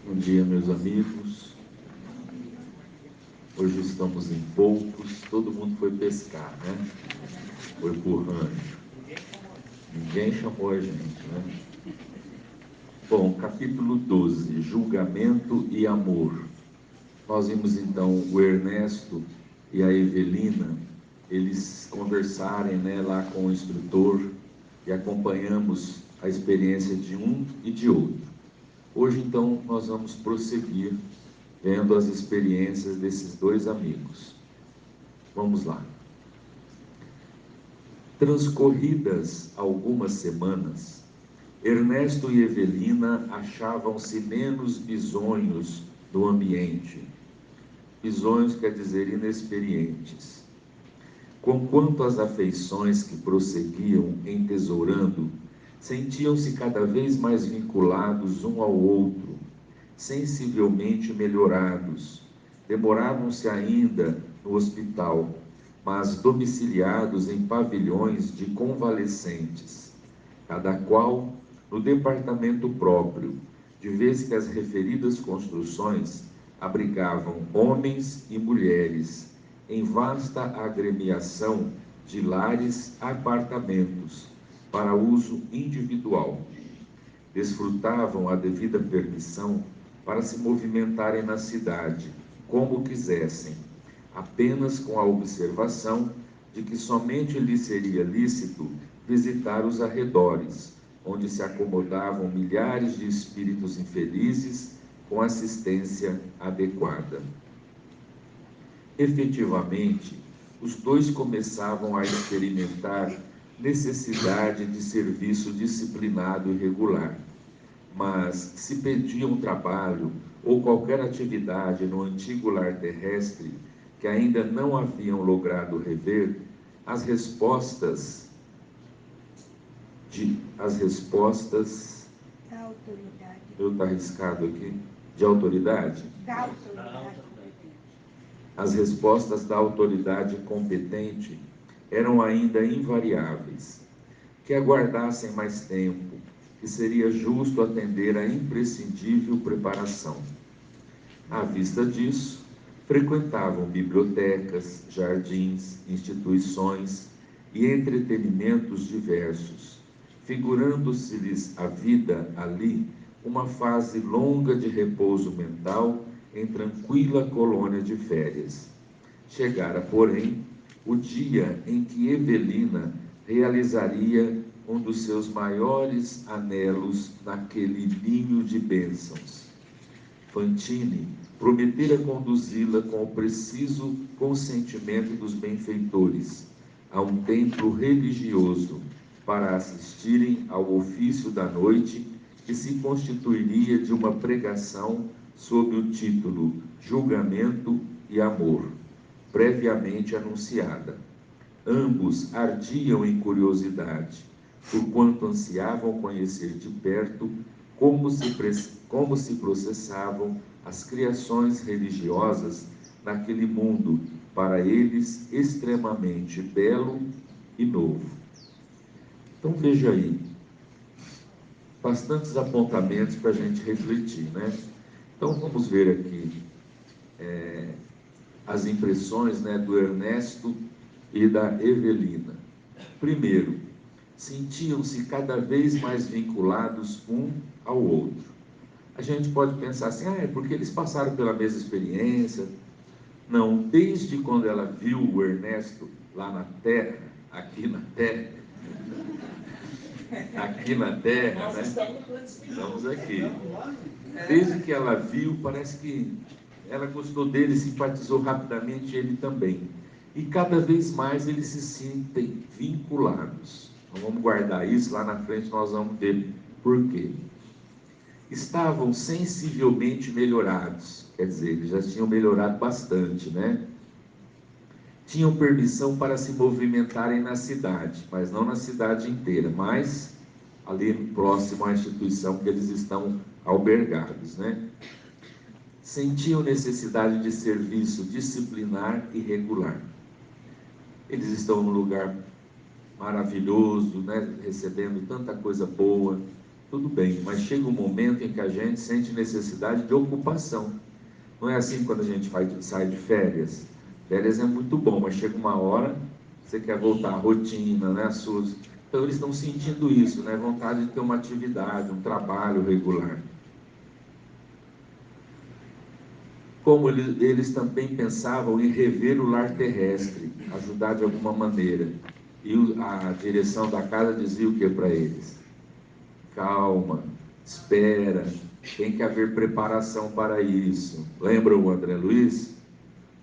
Bom dia, meus amigos. Hoje estamos em poucos, todo mundo foi pescar, né? Foi por rancho. Ninguém chamou a gente, né? Bom, capítulo 12, julgamento e amor. Nós vimos então o Ernesto e a Evelina, eles conversarem, né, lá com o instrutor, e acompanhamos a experiência de um e de outro. Hoje então nós vamos prosseguir vendo as experiências desses dois amigos. Vamos lá. Transcorridas algumas semanas, Ernesto e Evelina achavam-se menos bisonhos do ambiente. Bisonhos quer dizer inexperientes. Conquanto as afeições que prosseguiam entesourando, sentiam-se cada vez mais vinculados um ao outro, sensivelmente melhorados. Demoravam-se ainda no hospital, mas domiciliados em pavilhões de convalescentes, cada qual no departamento próprio, de vez que as referidas construções abrigavam homens e mulheres em vasta agremiação de lares apartamentos para uso individual. Desfrutavam a devida permissão para se movimentarem na cidade, como quisessem, apenas com a observação de que somente lhes seria lícito visitar os arredores, onde se acomodavam milhares de espíritos infelizes com assistência adequada. Efetivamente, os dois começavam a experimentar necessidade de serviço disciplinado e regular, mas se pediam trabalho ou qualquer atividade no antigo lar terrestre que ainda não haviam logrado rever, as respostas da autoridade. Eu está arriscado aqui, de autoridade? Da autoridade. As respostas da autoridade competente eram ainda invariáveis. Que aguardassem mais tempo, que seria justo atender à imprescindível preparação. À vista disso, frequentavam bibliotecas, jardins, instituições e entretenimentos diversos, figurando-se-lhes a vida ali uma fase longa de repouso mental em tranquila colônia de férias. Chegara, porém, o dia em que Evelina realizaria um dos seus maiores anelos naquele ninho de bênçãos. Fantine prometera conduzi-la com o preciso consentimento dos benfeitores a um templo religioso para assistirem ao ofício da noite, que se constituiria de uma pregação sob o título Julgamento e Amor, previamente anunciada. Ambos ardiam em curiosidade, porquanto ansiavam conhecer de perto como se processavam as criações religiosas naquele mundo, para eles extremamente belo e novo. Então veja aí, bastantes apontamentos para a gente refletir, né? Então vamos ver aqui as impressões, né, do Ernesto e da Evelina. Primeiro, sentiam-se cada vez mais vinculados um ao outro. A gente pode pensar assim, é porque eles passaram pela mesma experiência. Não, desde quando ela viu o Ernesto lá na Terra, aqui na Terra, né? Estamos aqui. Desde que ela viu, parece que ela gostou dele, simpatizou rapidamente, ele também. E cada vez mais eles se sentem vinculados. Então vamos guardar isso, lá na frente nós vamos ver por quê. Estavam sensivelmente melhorados, quer dizer, eles já tinham melhorado bastante, né? Tinham permissão para se movimentarem na cidade, mas não na cidade inteira, mas ali próximo à instituição que eles estão albergados, né? Sentiam necessidade de serviço disciplinar e regular. Eles estão num lugar maravilhoso, né? Recebendo tanta coisa boa, tudo bem, mas chega um momento em que a gente sente necessidade de ocupação. Não é assim quando a gente sai de férias? Férias é muito bom, mas chega uma hora, você quer voltar à rotina, né? Então eles estão sentindo isso, né? Vontade de ter uma atividade, um trabalho regular. Como eles também pensavam em rever o lar terrestre, ajudar de alguma maneira. E a direção da casa dizia o que para eles? Calma, espera, tem que haver preparação para isso. Lembra o André Luiz?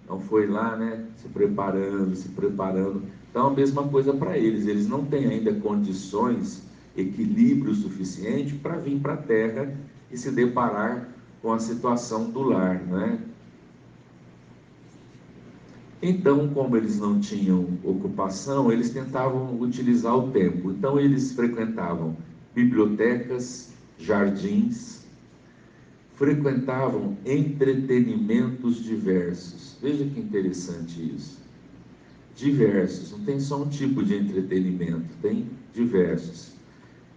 Não foi lá, né? Se preparando, se preparando. Então, a mesma coisa para eles. Eles não têm ainda condições, equilíbrio suficiente para vir para a Terra e se deparar com a situação do lar, né? Então, como eles não tinham ocupação, eles tentavam utilizar o tempo. Então, eles frequentavam bibliotecas, jardins, frequentavam entretenimentos diversos. Veja que interessante isso. Diversos, não tem só um tipo de entretenimento, tem diversos.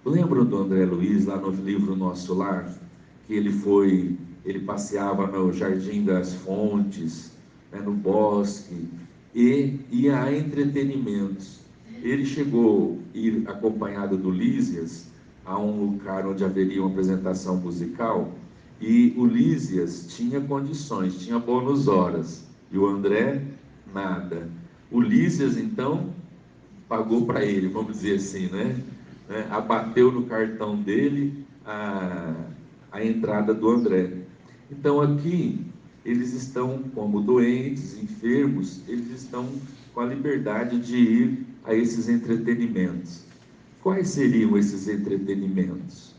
Lembram do André Luiz, lá no livro Nosso Lar, que ele passeava no Jardim das Fontes, né, no bosque, e ia a entretenimentos. Ele chegou a ir acompanhado do Lísias a um lugar onde haveria uma apresentação musical, e o Lísias tinha condições, tinha bônus horas, e o André, nada. O Lísias, então, pagou para ele, vamos dizer assim, né? Abateu no cartão dele a entrada do André. Então aqui, eles estão como doentes, enfermos, eles estão com a liberdade de ir a esses entretenimentos. Quais seriam esses entretenimentos?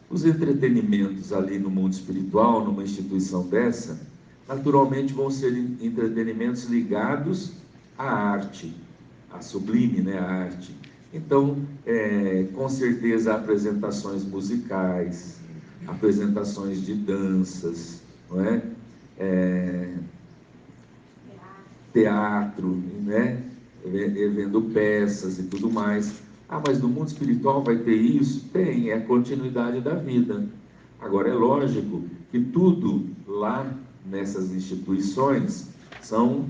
Os entretenimentos ali no mundo espiritual, numa instituição dessa, naturalmente vão ser entretenimentos ligados à arte, à sublime, né, à arte. Então, com certeza, apresentações musicais, apresentações de danças, não é? Teatro, né? Vendo peças e tudo mais. Ah, mas no mundo espiritual vai ter isso? Tem, é a continuidade da vida. Agora, é lógico que tudo lá nessas instituições são...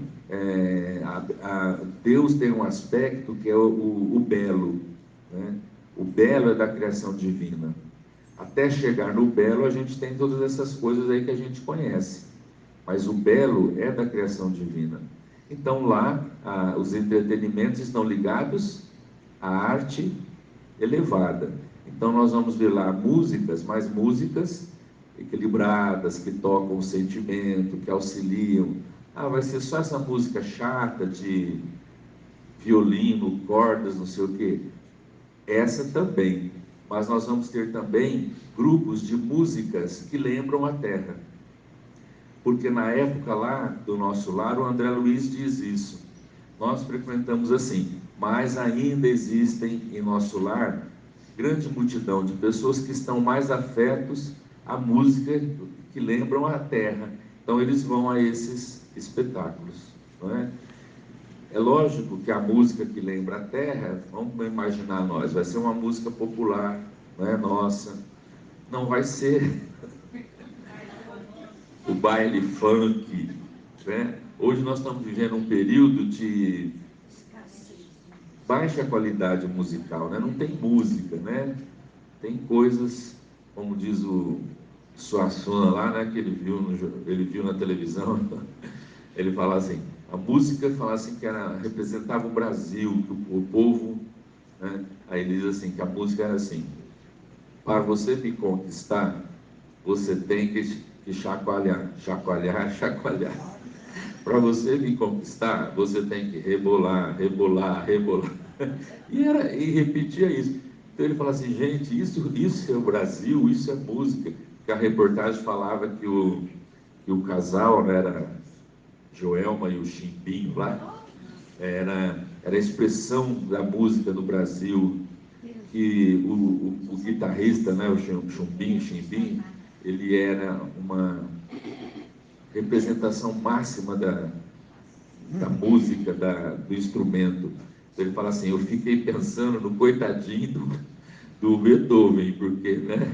Deus tem um aspecto que é o belo, né? O belo é da criação divina. Até chegar no belo, a gente tem todas essas coisas aí que a gente conhece. Mas o belo é da criação divina. Então lá, os entretenimentos estão ligados à arte elevada. Então nós vamos ver lá músicas, mas músicas equilibradas, que tocam o sentimento, que auxiliam. Ah, vai ser só essa música chata de violino, cordas, não sei o quê. Essa também. Mas nós vamos ter também grupos de músicas que lembram a terra. Porque na época lá do nosso lar, o André Luiz diz isso. Nós frequentamos assim, mas ainda existem em nosso lar grande multidão de pessoas que estão mais afetos à música que lembram a terra. Então eles vão a esses espetáculos, não é? É lógico que a música que lembra a terra, vamos imaginar nós, vai ser uma música popular, não é nossa. Não vai ser o baile funk, né? Hoje nós estamos vivendo um período de baixa qualidade musical, né? Não tem música, né? Tem coisas, como diz o Suassuna lá, né? Que ele viu na televisão, ele fala assim, a música fala assim que representava o Brasil, que o povo, né? Aí ele diz assim, que a música era assim, para você me conquistar, você tem que chacoalhar, chacoalhar, chacoalhar. Para você me conquistar, você tem que rebolar, rebolar, rebolar. E repetia isso. Então ele fala assim, gente, isso é o Brasil, isso é música. Que a reportagem falava que o casal, né, era Joelma e o Chimbinho lá, era a expressão da música do Brasil. Que o guitarrista, né, o Chimbinho, ele era uma representação máxima da música, do instrumento. Então ele fala assim, eu fiquei pensando no coitadinho do Beethoven, porque, né?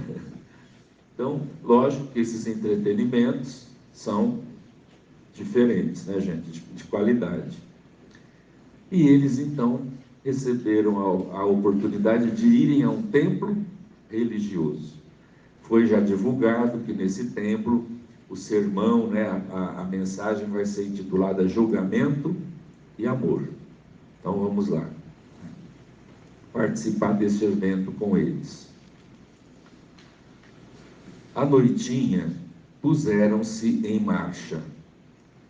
Então, lógico que esses entretenimentos são diferentes, né, gente, de qualidade. E eles, então, receberam a oportunidade de irem a um templo religioso. Foi já divulgado que nesse templo o sermão, né, a mensagem vai ser intitulada Julgamento e Amor. Então vamos lá, participar desse evento com eles. À noitinha, puseram-se em marcha.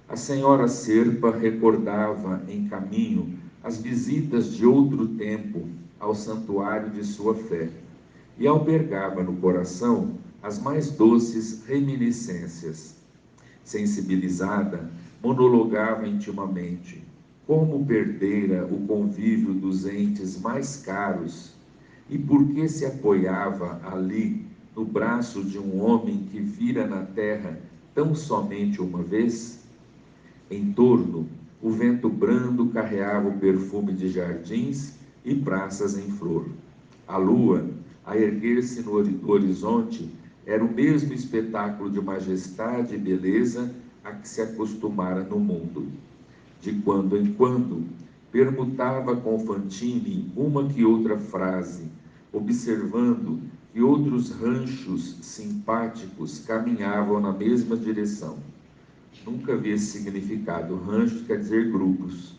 A senhora Serpa recordava em caminho as visitas de outro tempo ao santuário de sua fé e albergava no coração as mais doces reminiscências. Sensibilizada, monologava intimamente como perdera o convívio dos entes mais caros e por que se apoiava ali no braço de um homem que vira na terra tão somente uma vez. Em torno, o vento brando carreava o perfume de jardins e praças em flor. A lua, a erguer-se no horizonte, era o mesmo espetáculo de majestade e beleza a que se acostumara no mundo. De quando em quando, permutava com Fantine uma que outra frase, observando que outros ranchos simpáticos caminhavam na mesma direção. Nunca vi esse significado. Ranchos quer dizer grupos.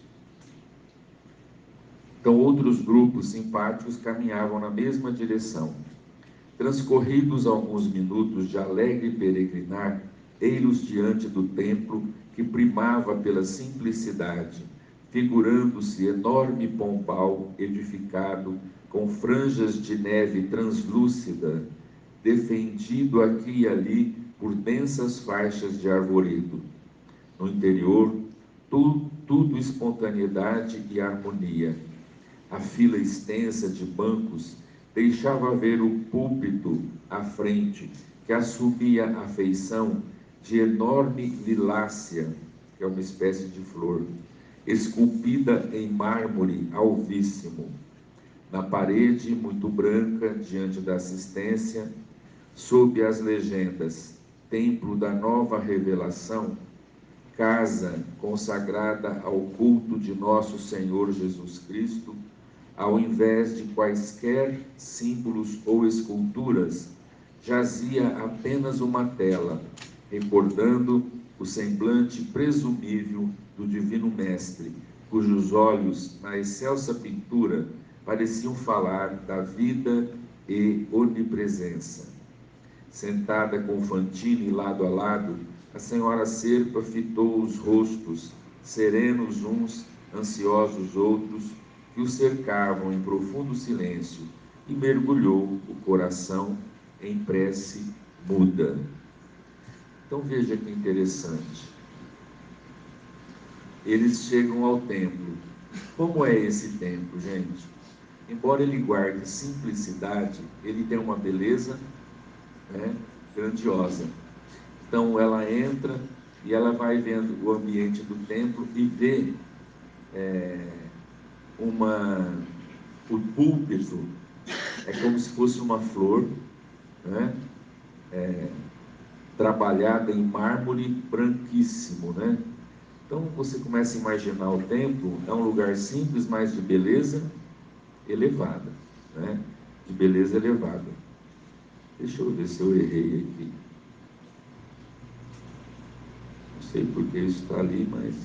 Então, outros grupos simpáticos caminhavam na mesma direção. Transcorridos alguns minutos de alegre peregrinar, ei-los diante do templo que primava pela simplicidade, figurando-se enorme pombal edificado com franjas de neve translúcida, defendido aqui e ali por densas faixas de arvoredo. No interior, tudo espontaneidade e harmonia. A fila extensa de bancos deixava ver o púlpito à frente, que assumia a feição de enorme lilácea, que é uma espécie de flor, esculpida em mármore alvíssimo. Na parede, muito branca, diante da assistência, sob as legendas Templo da Nova Revelação, casa consagrada ao culto de nosso Senhor Jesus Cristo, ao invés de quaisquer símbolos ou esculturas, jazia apenas uma tela, recordando o semblante presumível do Divino Mestre, cujos olhos, na excelsa pintura, pareciam falar da vida e onipresença. Sentada com Fantine lado a lado, a senhora Serpa fitou os rostos, serenos uns, ansiosos outros, que o cercavam em profundo silêncio, e mergulhou o coração em prece muda. Então veja que interessante. Eles chegam ao templo. Como é esse templo, gente? Embora ele guarde simplicidade, ele tem uma beleza, né, grandiosa. Então ela entra e ela vai vendo o ambiente do templo e vê o púlpito, é como se fosse uma flor, né, trabalhada em mármore branquíssimo, né? Então você começa a imaginar o templo, é um lugar simples, mas de beleza elevada, né? De beleza elevada. Deixa eu ver se eu errei aqui. Não sei porque isso está ali, mas...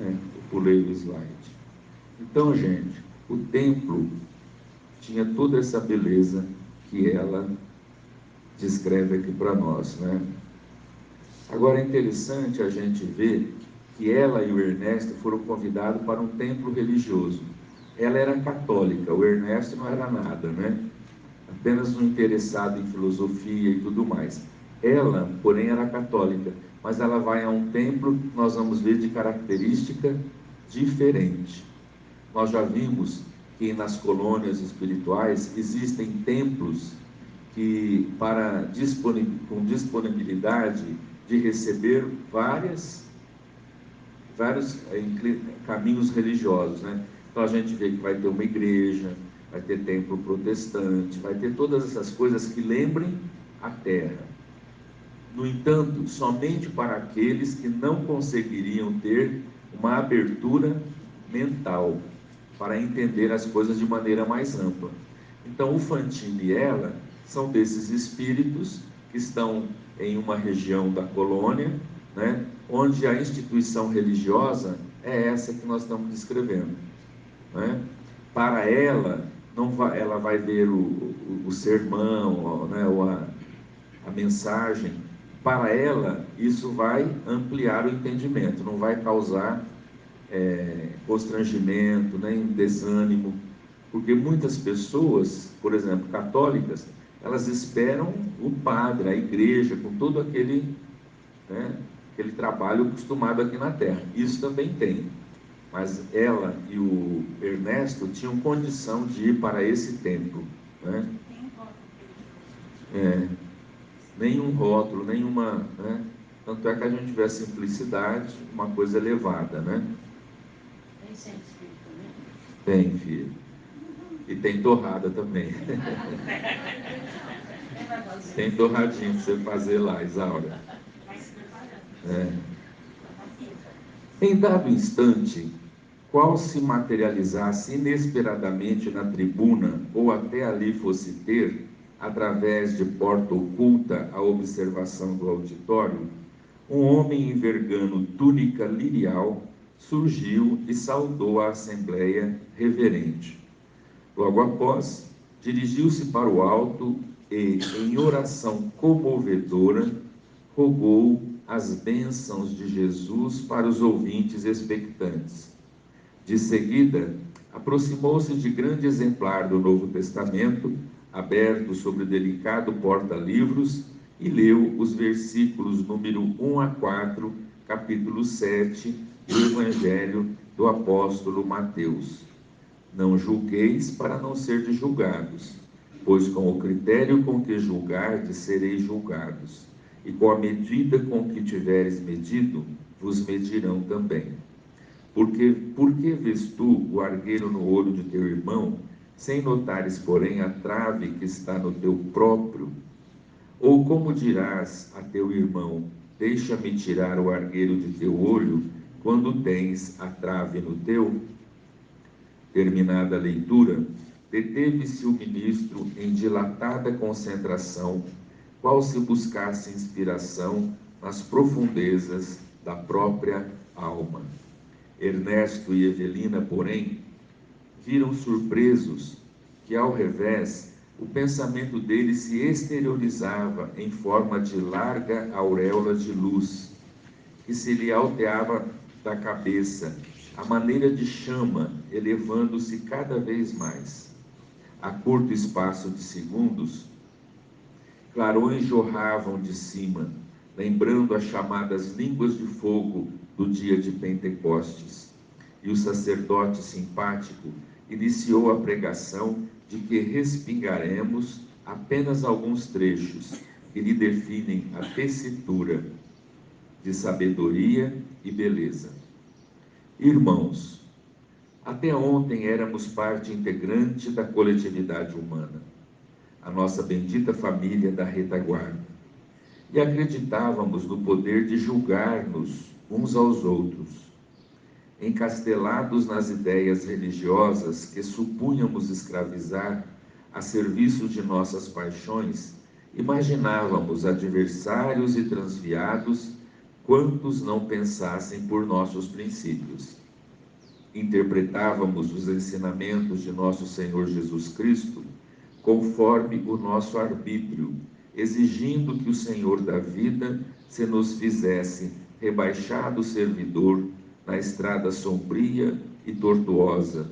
eu pulei o slide. Então, gente, o templo tinha toda essa beleza que ela descreve aqui para nós, né? Agora é interessante a gente ver que ela e o Ernesto foram convidados para um templo religioso. Ela era católica, o Ernesto não era nada, né? Apenas um interessado em filosofia e tudo mais. Ela, porém, era católica, mas ela vai a um templo, nós vamos ver, de característica diferente. Nós já vimos que nas colônias espirituais existem templos que, com disponibilidade de receber vários caminhos religiosos, né? Então a gente vê que vai ter uma igreja, vai ter templo protestante, vai ter todas essas coisas que lembrem a terra. No entanto, somente para aqueles que não conseguiriam ter uma abertura mental para entender as coisas de maneira mais ampla. Então, o Fantini e ela são desses espíritos que estão em uma região da colônia, né, onde a instituição religiosa é essa que nós estamos descrevendo, né? Para ela, ela vai ver o sermão, né, ou a mensagem. Para ela, isso vai ampliar o entendimento, não vai causar constrangimento, nem desânimo, porque muitas pessoas, por exemplo, católicas, elas esperam o padre, a igreja, com todo aquele, né, aquele trabalho acostumado aqui na Terra. Isso também tem, mas ela e o Ernesto tinham condição de ir para esse templo, né? Nenhum rótulo, nenhuma, né? Tanto é que a gente vê a simplicidade, uma coisa elevada, né? Tem centro espírita também? Tem, filho. E tem torrada também. Tem torradinho para você fazer lá, Isaura. Em dado instante, qual se materializasse inesperadamente na tribuna, ou até ali fosse ter, através de porta oculta, a observação do auditório, um homem envergando túnica lirial surgiu e saudou a assembleia reverente. Logo após, dirigiu-se para o alto e, em oração comovedora, rogou as bênçãos de Jesus para os ouvintes expectantes. De seguida, aproximou-se de grande exemplar do Novo Testamento, aberto sobre o delicado porta-livros, e leu os versículos número 1 a 4, capítulo 7 do Evangelho do apóstolo Mateus. Não julgueis para não serdes julgados, pois com o critério com que julgardes sereis julgados, e com a medida com que tiveres medido, vos medirão também. Por que vês tu o argueiro no olho de teu irmão, sem notares, porém, a trave que está no teu próprio? Ou como dirás a teu irmão, deixa-me tirar o argueiro de teu olho, quando tens a trave no teu? Terminada a leitura, deteve-se o ministro em dilatada concentração, qual se buscasse inspiração nas profundezas da própria alma. Ernesto e Evelina, porém, viram surpresos que, ao revés, o pensamento deles se exteriorizava em forma de larga auréola de luz, que se lhe alteava da cabeça, a maneira de chama, elevando-se cada vez mais. A curto espaço de segundos, clarões jorravam de cima, lembrando as chamadas línguas de fogo do dia de Pentecostes. E o sacerdote simpático iniciou a pregação de que respingaremos apenas alguns trechos que lhe definem a tessitura de sabedoria e beleza. Irmãos, até ontem éramos parte integrante da coletividade humana, a nossa bendita família da retaguarda, e acreditávamos no poder de julgar-nos uns aos outros. Encastelados nas ideias religiosas que supunhamos escravizar a serviço de nossas paixões, imaginávamos adversários e transviados quantos não pensassem por nossos princípios. Interpretávamos os ensinamentos de nosso Senhor Jesus Cristo conforme o nosso arbítrio, exigindo que o Senhor da vida se nos fizesse rebaixado servidor na estrada sombria e tortuosa,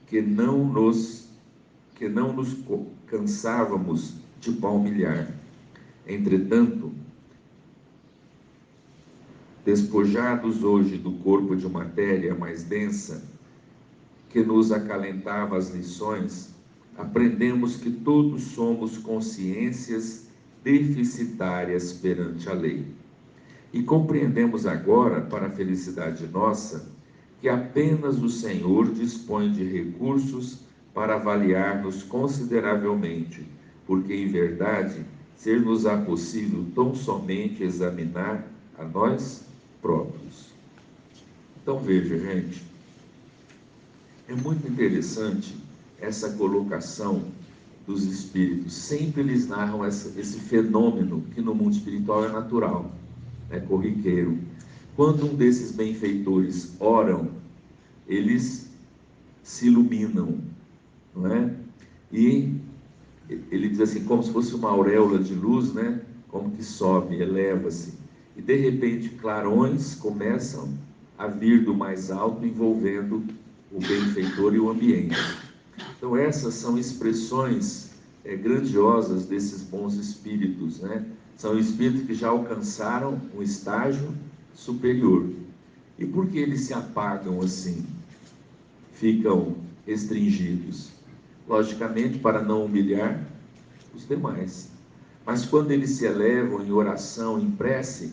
que não nos cansávamos de palmilhar. Entretanto, despojados hoje do corpo de matéria mais densa, que nos acalentava as lições, aprendemos que todos somos consciências deficitárias perante a lei. E compreendemos agora, para a felicidade nossa, que apenas o Senhor dispõe de recursos para avaliar-nos consideravelmente, porque em verdade, ser-nos-á possível tão somente examinar a nós próprios. Então veja, gente, é muito interessante essa colocação dos espíritos. Sempre eles narram esse fenômeno que no mundo espiritual é natural, é corriqueiro. Quando um desses benfeitores oram, eles se iluminam, não é? E ele diz assim, como se fosse uma auréola de luz, né? Como que sobe, eleva-se. E de repente clarões começam a vir do mais alto, envolvendo o benfeitor e o ambiente. Então essas são expressões grandiosas desses bons espíritos, né? São espíritos que já alcançaram um estágio superior. E por que eles se apagam assim? Ficam restringidos? Logicamente, para não humilhar os demais. Mas quando eles se elevam em oração, em prece,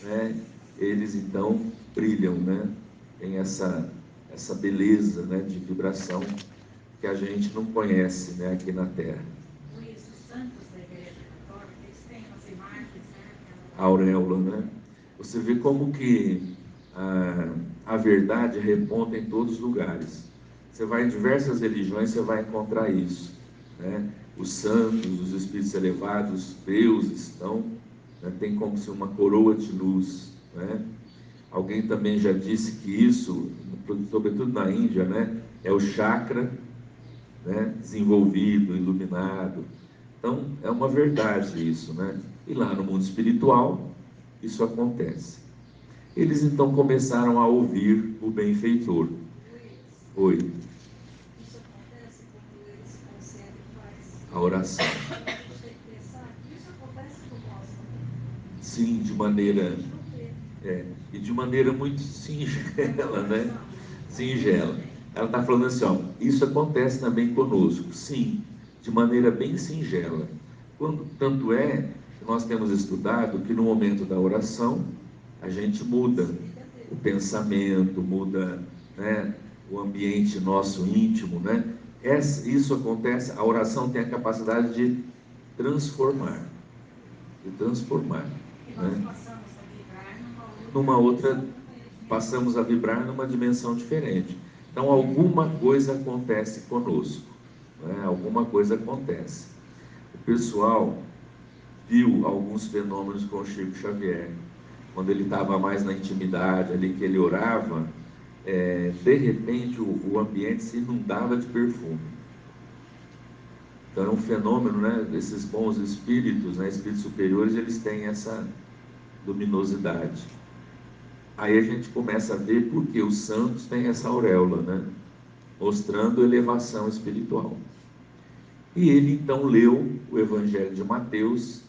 né, eles então brilham, né? Tem essa beleza, né, de vibração que a gente não conhece, né, aqui na Terra. Por isso, os santos da Igreja Católica, eles têm umas imagens, né? A auréola, né? Você vê como que a verdade reponta em todos os lugares. Você vai em diversas religiões, você vai encontrar isso, né? Os santos, os espíritos elevados, Deus estão, né, tem como se uma coroa de luz, né? Alguém também já disse que isso, sobretudo na Índia, né, é o chakra, né, desenvolvido, iluminado. Então, é uma verdade isso, né? E lá no mundo espiritual, isso acontece. Eles então começaram a ouvir o benfeitor. Oi. Isso acontece quando eles concedem mais. A oração. A gente tem que pensar que isso acontece conosco. Sim, de maneira... e de maneira muito singela, né? Singela. Ela está falando assim, ó, isso acontece também conosco. Sim, de maneira bem singela. Tanto é que nós temos estudado que no momento da oração, a gente muda o pensamento, muda, né, o ambiente nosso íntimo, né? Isso acontece, a oração tem a capacidade de transformar. De transformar. E nós Né? passamos a vibrar Passamos a vibrar numa dimensão diferente. Então alguma coisa acontece conosco, né? Alguma coisa acontece. O pessoal viu alguns fenômenos com o Chico Xavier, quando ele estava mais na intimidade, ali que ele orava, de repente o ambiente se inundava de perfume. Então é um fenômeno, né? Desses bons espíritos, né? Espíritos superiores, eles têm essa luminosidade. Aí a gente começa a ver porque os santos têm essa auréola, né? Mostrando elevação espiritual. E ele então leu o Evangelho de Mateus,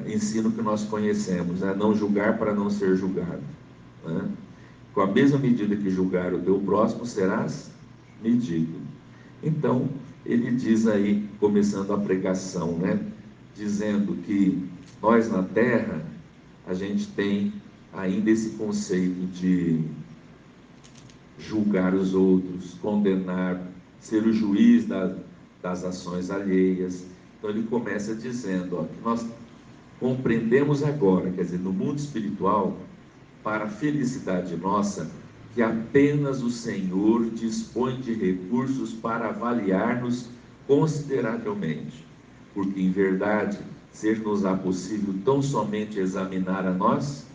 ensino que nós conhecemos, né? Não julgar para não ser julgado, né? Com a mesma medida que julgar o teu próximo, serás medido. Então, ele diz aí, começando a pregação, né? Dizendo que nós na Terra, a gente tem ainda esse conceito de julgar os outros, condenar, ser o juiz das ações alheias. Então ele começa dizendo, ó, que nós compreendemos agora, quer dizer, no mundo espiritual, para a felicidade nossa, que apenas o Senhor dispõe de recursos para avaliar-nos consideravelmente, porque em verdade, ser-nos-á possível tão somente examinar a nós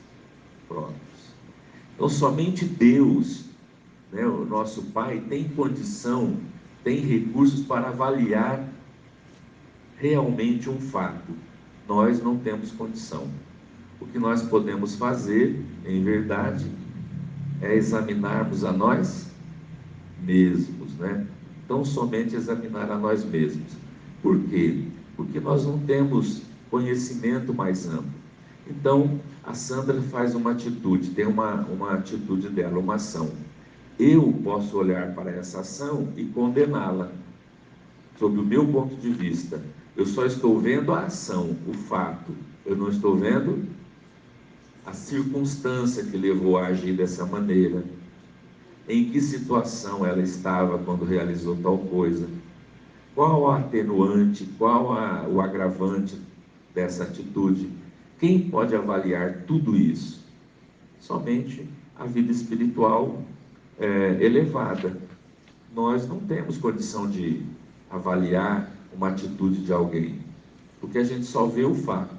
próprios. Então somente Deus, né, o nosso Pai, tem condição, tem recursos para avaliar realmente um fato. Nós não temos condição. O que nós podemos fazer, em verdade, é examinarmos a nós mesmos, né? Então, somente examinar a nós mesmos. Por quê? Porque nós não temos conhecimento mais amplo. Então, a Sandra faz uma atitude, tem uma atitude dela, uma ação. Eu posso olhar para essa ação e condená-la, sob o meu ponto de vista. Eu só estou vendo a ação, o fato. Eu não estou vendo a circunstância que levou a agir dessa maneira. Em que situação ela estava quando realizou tal coisa? Qual a atenuante, o agravante dessa atitude? Quem pode avaliar tudo isso? Somente a vida espiritual elevada. Nós não temos condição de avaliar uma atitude de alguém, porque a gente só vê o fato.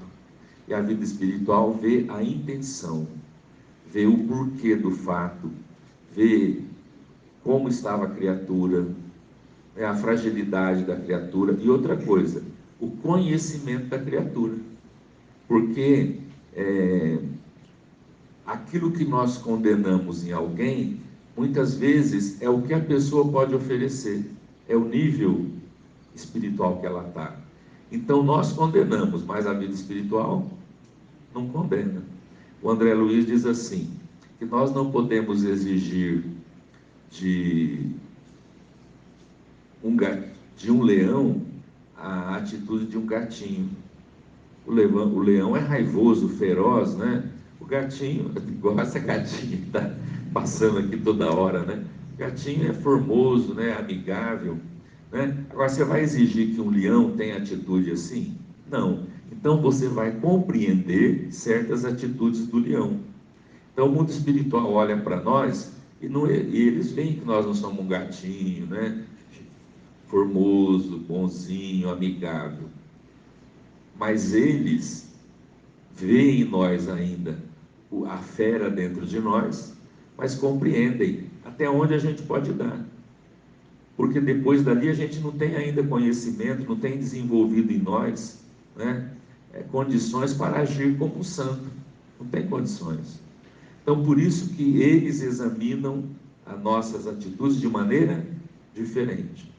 E a vida espiritual vê a intenção, vê o porquê do fato, vê como estava a criatura, a fragilidade da criatura e outra coisa, o conhecimento da criatura. Porque aquilo que nós condenamos em alguém, muitas vezes é o que a pessoa pode oferecer, é o nível espiritual que ela está. Então nós condenamos, mas a vida espiritual não condena. O André Luiz diz assim, que nós não podemos exigir de um leão a atitude de um gatinho. O leão é raivoso, feroz, né? O gatinho, igual essa gatinha que está passando aqui toda hora, né? O gatinho é formoso, né? Amigável, né? Agora, você vai exigir que um leão tenha atitude assim? Não. Então, você vai compreender certas atitudes do leão. Então, o mundo espiritual olha para nós e eles veem que nós não somos um gatinho, né? Formoso, bonzinho, amigável. Mas eles veem em nós ainda a fera dentro de nós, mas compreendem até onde a gente pode dar. Porque depois dali a gente não tem ainda conhecimento, não tem desenvolvido em nós, né, condições para agir como um santo. Não tem condições. Então, por isso que eles examinam as nossas atitudes de maneira diferente.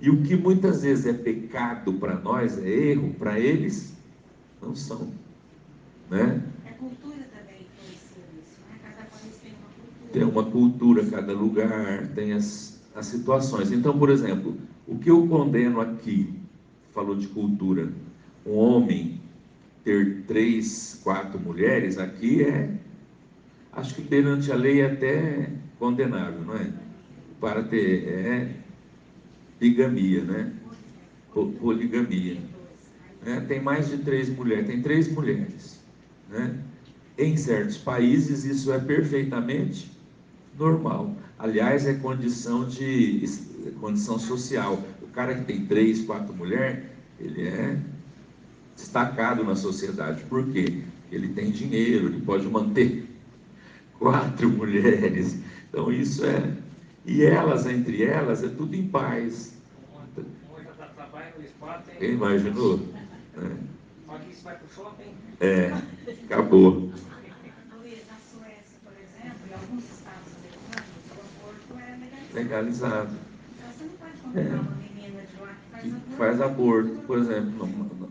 E o que muitas vezes é pecado para nós, é erro, para eles não são, né? A cultura também influencia isso, né? Cada país tem uma cultura. Tem uma cultura, cada lugar tem as situações. Então, por exemplo, o que eu condeno aqui, falou de cultura, um homem ter 3, 4 mulheres, aqui acho que perante a lei é até condenável, não é? Para ter, bigamia, né? Poligamia. Tem mais de 3 mulheres, tem 3 mulheres, né? Em certos países isso é perfeitamente normal. Aliás, é condição social. O cara que tem 3, 4 mulheres, ele é destacado na sociedade. Por quê? Ele tem dinheiro, ele pode manter 4 mulheres. Então isso é... E elas, entre elas, é tudo em paz. Trabalha no spa, tem... Quem imaginou? Só que isso vai para o shopping. Acabou. Luiz, na Suécia, por exemplo, em alguns estados americanos, o aborto é legalizado. Legalizado. Então você não pode condenar uma menina de lá que Que faz aborto. Por exemplo,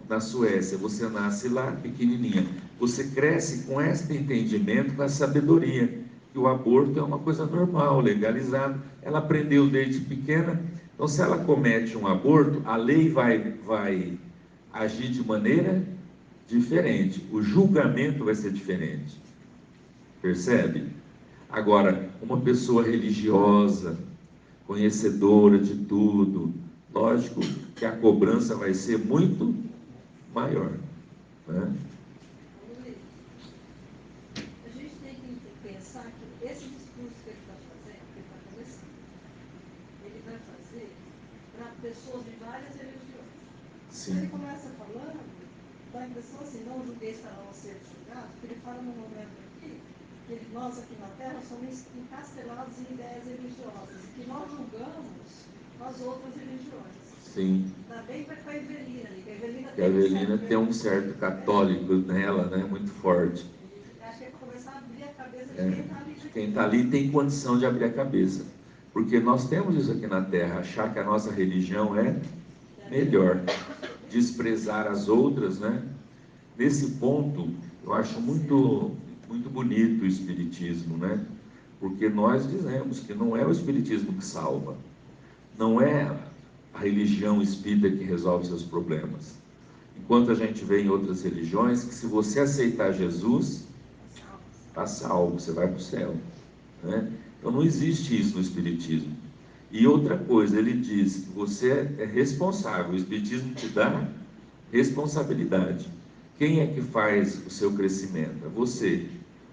na Suécia, você nasce lá pequenininha. Você cresce com esse entendimento, com essa sabedoria, que o aborto é uma coisa normal, legalizado. Ela aprendeu desde pequena. Então, se ela comete um aborto, a lei vai agir de maneira diferente. O julgamento vai ser diferente. Percebe? Agora, uma pessoa religiosa, conhecedora de tudo, lógico que a cobrança vai ser muito maior, né? A gente tem que pensar que esse discurso que ele está fazendo, que ele está começando, ele vai fazer para pessoas de várias religiões. Sim. Ele começa falando, dá a impressão assim, não julgueis para não ser julgados, porque ele fala num momento aqui, que nós aqui na Terra somos encastelados em ideias religiosas, e que nós julgamos as outras religiões. Sim. Também vai com a Evelina ali, que a Evelina tem um certo católico nela, né, muito forte. Acho que é para começar a abrir a cabeça de quem está ali. Quem está ali tem condição de abrir a cabeça. Porque nós temos isso aqui na Terra, achar que a nossa religião é melhor, desprezar as outras, né? Nesse ponto, eu acho muito, muito bonito o Espiritismo, né? porque nós dizemos que não é o Espiritismo que salva, não é a religião espírita que resolve seus problemas. Enquanto a gente vê em outras religiões que se você aceitar Jesus, está salvo, você vai para o céu, né? Então não existe isso no Espiritismo. E outra coisa, ele diz que você é responsável, o Espiritismo te dá responsabilidade. Quem é que faz o seu crescimento? É você.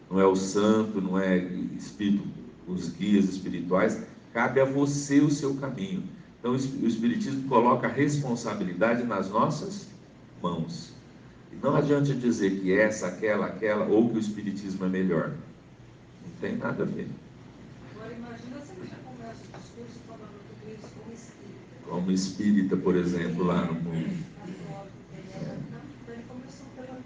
Não é o santo, não é espírito, os guias espirituais. Cabe a você o seu caminho. Então o Espiritismo coloca a responsabilidade nas nossas mãos. E não adianta dizer que essa, aquela, ou que o Espiritismo é melhor. Não tem nada a ver. Agora imagina se ele já começa o discurso falando tudo isso como espírita. Como espírita, por exemplo, lá no mundo. Ele começou pela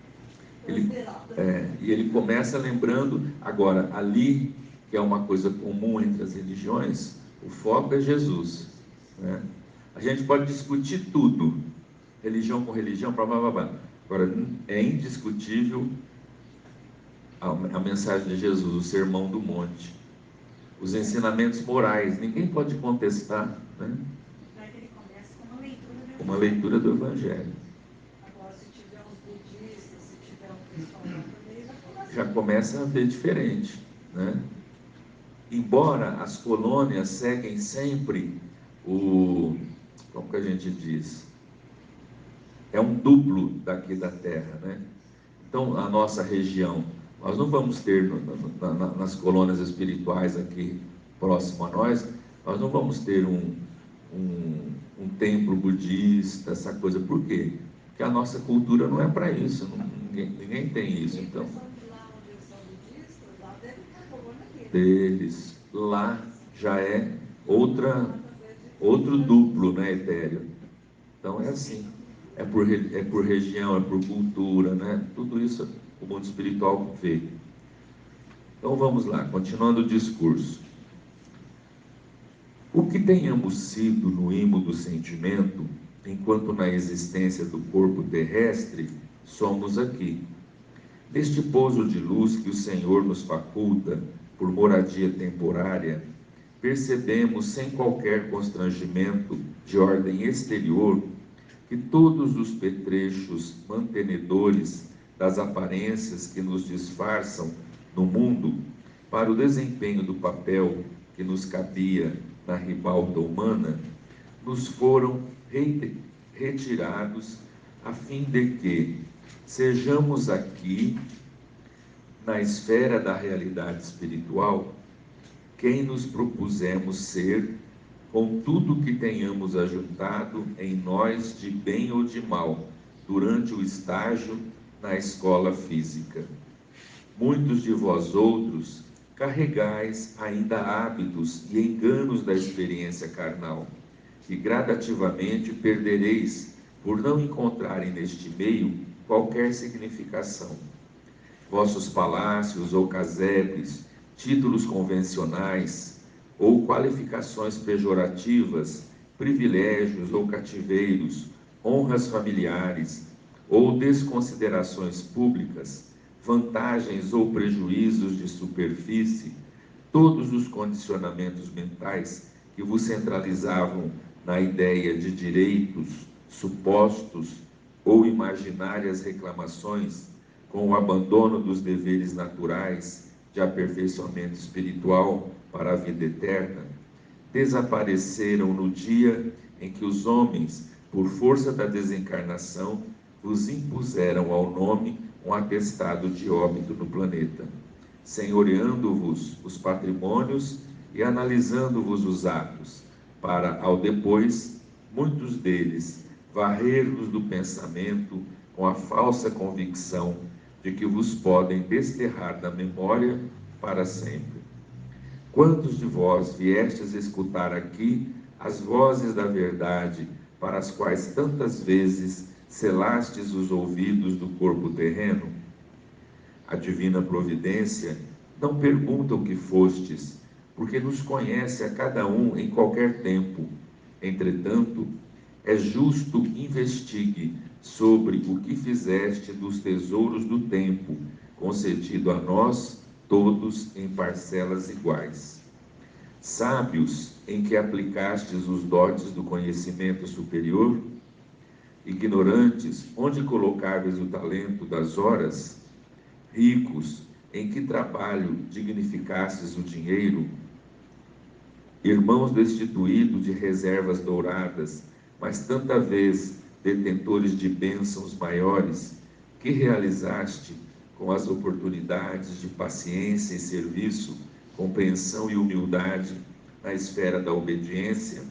Ele, beirada. e ele começa lembrando, agora, ali, que é uma coisa comum entre as religiões, o foco é Jesus, né? A gente pode discutir tudo, religião com religião, blá, blá, blá, blá. Agora, é indiscutível a mensagem de Jesus, o Sermão do Monte, os ensinamentos morais, ninguém pode contestar, né? Ele começa com uma leitura do Uma leitura do Evangelho. Agora, se tiver uns budistas, se tiver um pessoal lá também, Já começa a ver diferente, né? Embora as colônias seguem sempre como que a gente diz? É um duplo daqui da Terra, né? Então, a nossa região, nós não vamos ter nas colônias espirituais aqui próximo a nós não vamos ter um templo budista, essa coisa. Por quê? Porque a nossa cultura não é para isso, ninguém tem isso. Então, lá onde eles são budistas, lá deve ter colônia deles, lá já é outro duplo, né, etéreo. Então é assim, é por região, é por cultura, né? Tudo isso o mundo espiritual vê. Então vamos lá, continuando o discurso. O que tenhamos sido no imo do sentimento, enquanto na existência do corpo terrestre, somos aqui. Neste pouso de luz que o Senhor nos faculta por moradia temporária, percebemos sem qualquer constrangimento de ordem exterior que todos os petrechos mantenedores das aparências que nos disfarçam no mundo para o desempenho do papel que nos cabia na ribalta humana, nos foram retirados a fim de que sejamos aqui, na esfera da realidade espiritual, quem nos propusemos ser, com tudo que tenhamos ajuntado em nós de bem ou de mal, durante o estágio na escola física. Muitos de vós outros carregais ainda hábitos e enganos da experiência carnal, e gradativamente perdereis por não encontrarem neste meio qualquer significação. Vossos palácios ou casebres, títulos convencionais ou qualificações pejorativas, privilégios ou cativeiros, honras familiares ou desconsiderações públicas, vantagens ou prejuízos de superfície, todos os condicionamentos mentais que vos centralizavam na ideia de direitos, supostos ou imaginárias reclamações, com o abandono dos deveres naturais de aperfeiçoamento espiritual para a vida eterna, desapareceram no dia em que os homens, por força da desencarnação, vos impuseram ao nome um atestado de óbito no planeta, senhoreando-vos os patrimônios e analisando-vos os atos, para, ao depois, muitos deles, varrer-vos do pensamento com a falsa convicção de que vos podem desterrar da memória para sempre. Quantos de vós viestes escutar aqui as vozes da verdade, para as quais tantas vezes selastes os ouvidos do corpo terreno? A divina providência não pergunta o que fostes, porque nos conhece a cada um em qualquer tempo. Entretanto, é justo investigue sobre o que fizeste dos tesouros do tempo, concedido a nós todos em parcelas iguais. Sábios, em que aplicastes os dotes do conhecimento superior, ignorantes, onde colocáveis o talento das horas, ricos, em que trabalho dignificastes o dinheiro, irmãos destituídos de reservas douradas, mas tanta vez detentores de bênçãos maiores, que realizaste com as oportunidades de paciência e serviço, compreensão e humildade na esfera da obediência,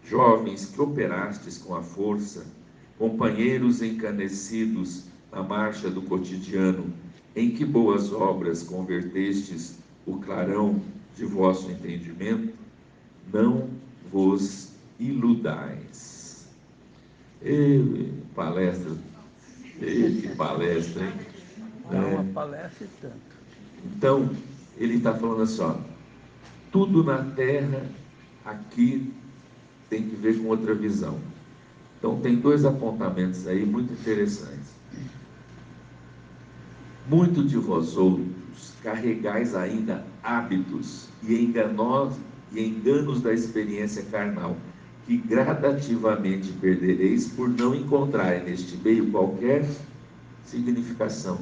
jovens que operastes com a força, companheiros encanecidos na marcha do cotidiano, em que boas obras convertestes o clarão de vosso entendimento, não vos iludais. Palestra, que palestra, hein? Uma palestra e tanto. Então, ele está falando assim, ó, tudo na Terra, aqui, tem que ver com outra visão. Então, tem dois apontamentos aí muito interessantes. Muito de vós outros carregais ainda hábitos e enganos da experiência carnal, que gradativamente perdereis por não encontrarem neste meio qualquer significação.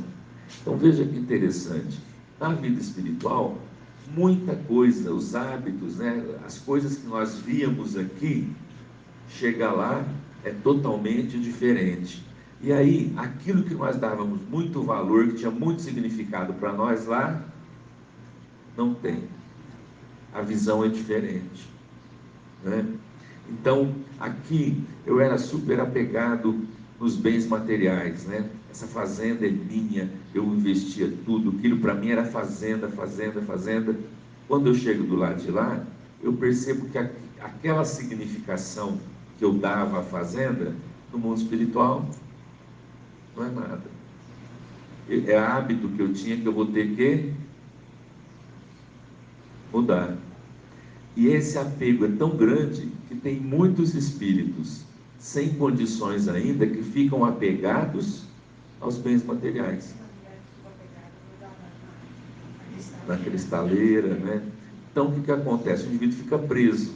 Então veja que interessante, na vida espiritual, muita coisa, os hábitos, né, as coisas que nós víamos aqui, chega lá, é totalmente diferente. E aí, aquilo que nós dávamos muito valor, que tinha muito significado para nós lá, não tem. A visão é diferente, né? Então, aqui eu era super apegado nos bens materiais, né? Essa fazenda é minha, eu investia tudo, aquilo para mim era fazenda, fazenda, fazenda. Quando eu chego do lado de lá, eu percebo que aquela significação que eu dava à fazenda, no mundo espiritual, não é nada. É hábito que eu tinha que eu vou ter que mudar. E esse apego é tão grande que tem muitos espíritos sem condições ainda que ficam apegados aos bens materiais. Na cristaleira, né? Então o que acontece? O indivíduo fica preso,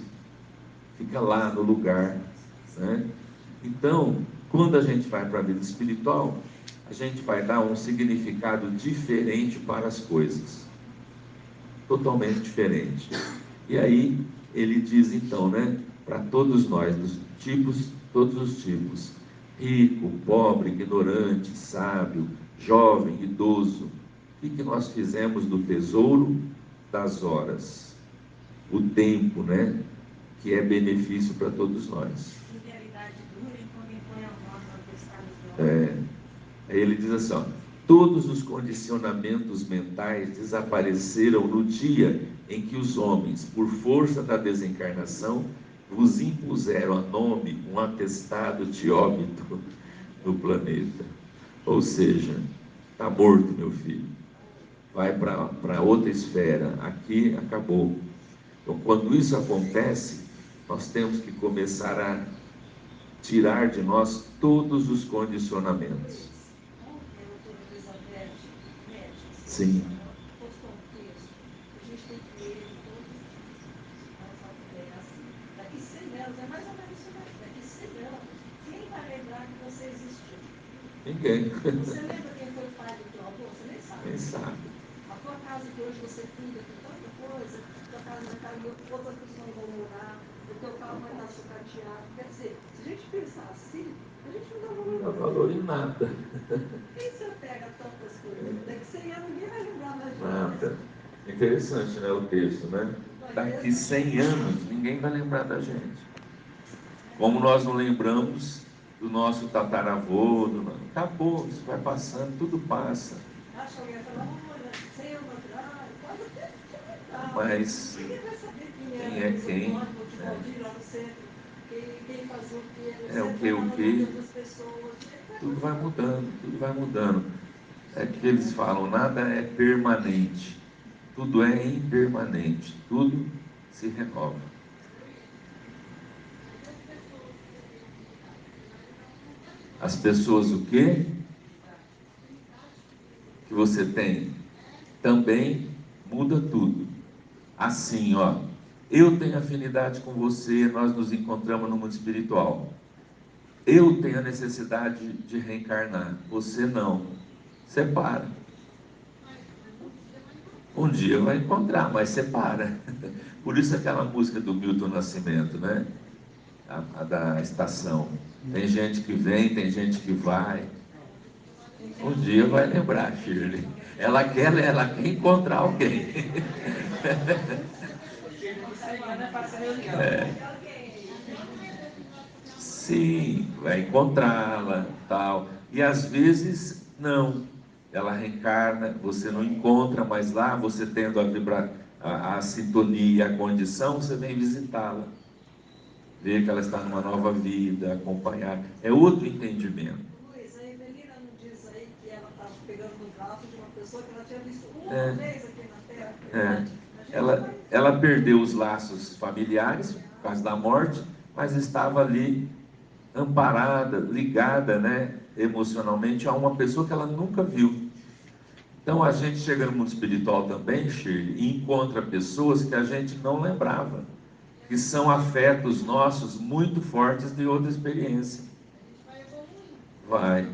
fica lá no lugar, né? Então, quando a gente vai para a vida espiritual, a gente vai dar um significado diferente para as coisas, totalmente diferente. E aí ele diz então, né, para todos nós, dos tipos, todos os tipos, rico, pobre, ignorante, sábio, jovem, idoso, o que nós fizemos do tesouro das horas? O tempo, né, que é benefício para todos nós. Aí ele diz assim, ó, todos os condicionamentos mentais desapareceram no dia em que os homens, por força da desencarnação, vos impuseram a nome um atestado de óbito no planeta. Ou seja, está morto, meu filho. Vai para outra esfera. Aqui acabou. Então, quando isso acontece, nós temos que começar a tirar de nós todos os condicionamentos. Sim. Postou um texto, a gente tem que ler ele todos, daqui 100 anos, é mais ou menos isso daqui 100 anos, quem vai lembrar que você existiu? Ninguém. Você lembra quem foi o pai do teu avô? Você nem sabe. Nem sabe. A tua casa que hoje você cuida com tanta coisa, a tua casa vai estar em outras pessoas vão morar, o teu carro vai estar sucateado. Quer dizer, se a gente pensar assim, a gente não dá valor em nada. Quem se apega a tantas coisas? Daqui 100 anos ninguém vai lembrar da gente. Nada. Interessante, né, o texto, né? Daqui 100 anos ninguém vai lembrar da gente. Como nós não lembramos do nosso tataravô, acabou, isso vai passando, tudo passa. Acha alguém falar, olha, 100 anos atrás, pode até lembrar. Mas Ninguém vai saber quem quem é era quem? lá no centro, quem fazia o quê, O quê? outras pessoas. Tudo vai mudando, tudo vai mudando. É que eles falam, nada é permanente, tudo é impermanente, tudo se renova. As pessoas o quê? Que você tem? também muda tudo. Assim, ó, eu tenho afinidade com você, nós nos encontramos no mundo espiritual. Eu tenho a necessidade de reencarnar, você não. Separa. Um dia vai encontrar, mas separa. Por isso aquela música do Milton Nascimento, né? A da estação. Tem gente que vem, tem gente que vai. Um dia vai lembrar, Shirley. Ela quer encontrar alguém. Sim, vai encontrá-la, tal. E às vezes não. Ela reencarna, você não encontra, mas lá você tendo a sintonia, a condição, você vem visitá-la. Ver que ela está numa nova vida, acompanhar. É outro entendimento. Luiz, a Evelina não diz aí que ela estava pegando no braço de uma pessoa que ela tinha visto uma vez aqui na Terra. Ela perdeu os laços familiares por causa da morte, mas estava ali amparada, ligada, né, emocionalmente a uma pessoa que ela nunca viu. Então a gente chega no mundo espiritual também, Shirley, e encontra pessoas que a gente não lembrava, que são afetos nossos muito fortes de outra experiência. Vai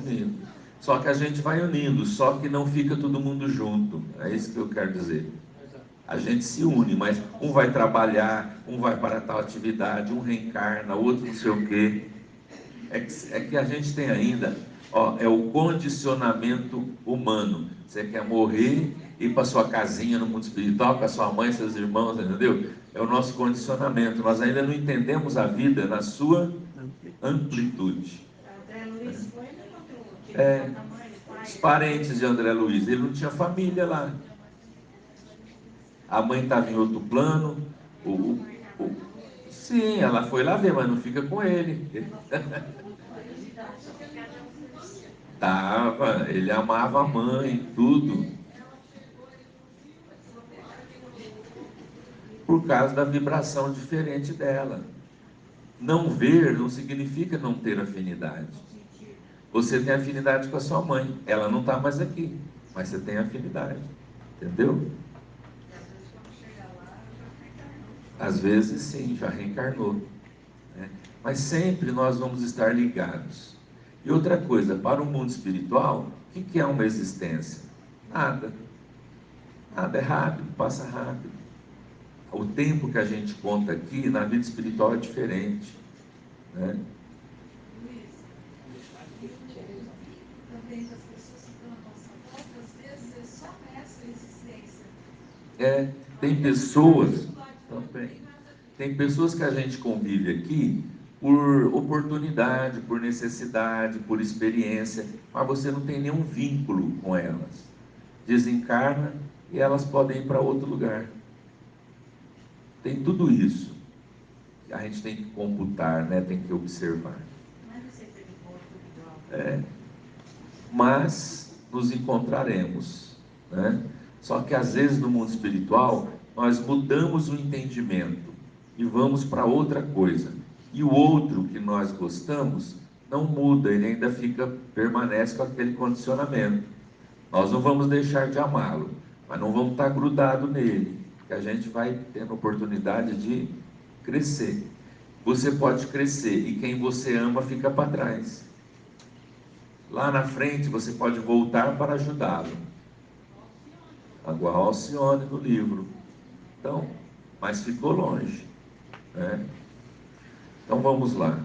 unindo. Só que a gente vai unindo, só que não fica todo mundo junto. É isso que eu quero dizer. A gente se une, mas um vai trabalhar, um vai para tal atividade, um reencarna, outro não sei o quê. É que a gente tem ainda, ó, é o condicionamento humano. Você quer morrer, ir para sua casinha no mundo espiritual, com a sua mãe, seus irmãos, entendeu? É o nosso condicionamento. Nós ainda não entendemos a vida na sua amplitude. André Luiz foi, né? Os parentes de André Luiz, ele não tinha família lá. A mãe estava em outro plano. Sim, ela foi lá ver, mas não fica com ele. Ele amava a mãe, tudo. Por causa da vibração diferente dela. Não ver não significa não ter afinidade. Você tem afinidade com a sua mãe. Ela não está mais aqui, mas você tem afinidade. Entendeu? Às vezes sim, já reencarnou. Né? Mas sempre nós vamos estar ligados. E outra coisa, para o mundo espiritual, o que é uma existência? Nada. Nada, é rápido, passa rápido. O tempo que a gente conta aqui, na vida espiritual é diferente. Né? Também das pessoas que estão à nossa volta, às vezes é só nessa existência. Tem pessoas também. Tem pessoas que a gente convive aqui por oportunidade, por necessidade, por experiência, mas você não tem nenhum vínculo com elas. Desencarna e elas podem ir para outro lugar. Tem tudo isso. A gente tem que computar, né? Tem que observar. Mas nos encontraremos, né? Só que às vezes no mundo espiritual nós mudamos o entendimento e vamos para outra coisa. E o outro que nós gostamos não muda, ele ainda permanece com aquele condicionamento. Nós não vamos deixar de amá-lo, mas não vamos estar grudado nele, que a gente vai tendo oportunidade de crescer. Você pode crescer e quem você ama fica para trás. Lá na frente você pode voltar para ajudá-lo. Igual Alcione no livro. Então, mas ficou longe. Né? Então vamos lá.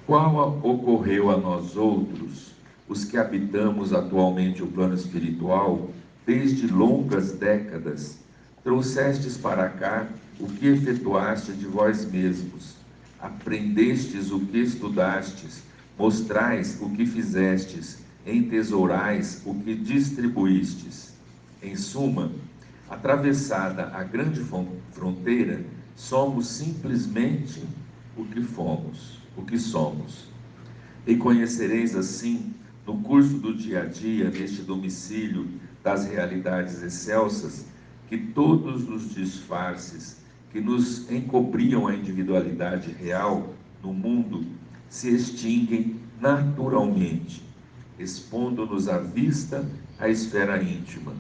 Qual ocorreu a nós outros, os que habitamos atualmente o plano espiritual, desde longas décadas, trouxestes para cá o que efetuaste de vós mesmos, aprendestes o que estudastes, mostrais o que fizestes, entesourais o que distribuístes. Em suma, atravessada a grande fronteira, somos simplesmente o que fomos, o que somos. E conhecereis assim, no curso do dia a dia, neste domicílio das realidades excelsas, que todos os disfarces que nos encobriam a individualidade real no mundo se extinguem naturalmente, expondo-nos à vista a esfera íntima.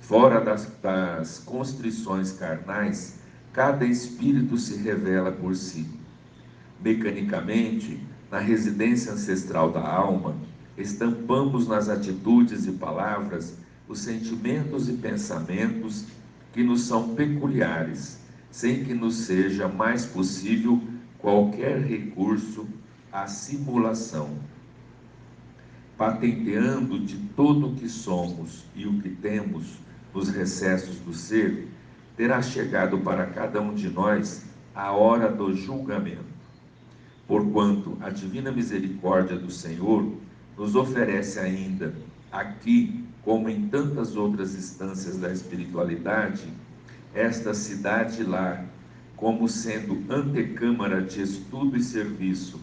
Fora das constrições carnais, cada espírito se revela por si. Mecanicamente, na residência ancestral da alma, estampamos nas atitudes e palavras os sentimentos e pensamentos que nos são peculiares, sem que nos seja mais possível qualquer recurso à simulação. Patenteando de todo o que somos e o que temos nos recessos do ser, terá chegado para cada um de nós a hora do julgamento. Porquanto a divina misericórdia do Senhor nos oferece ainda, aqui, como em tantas outras instâncias da espiritualidade, esta cidade-lar, como sendo antecâmara de estudo e serviço,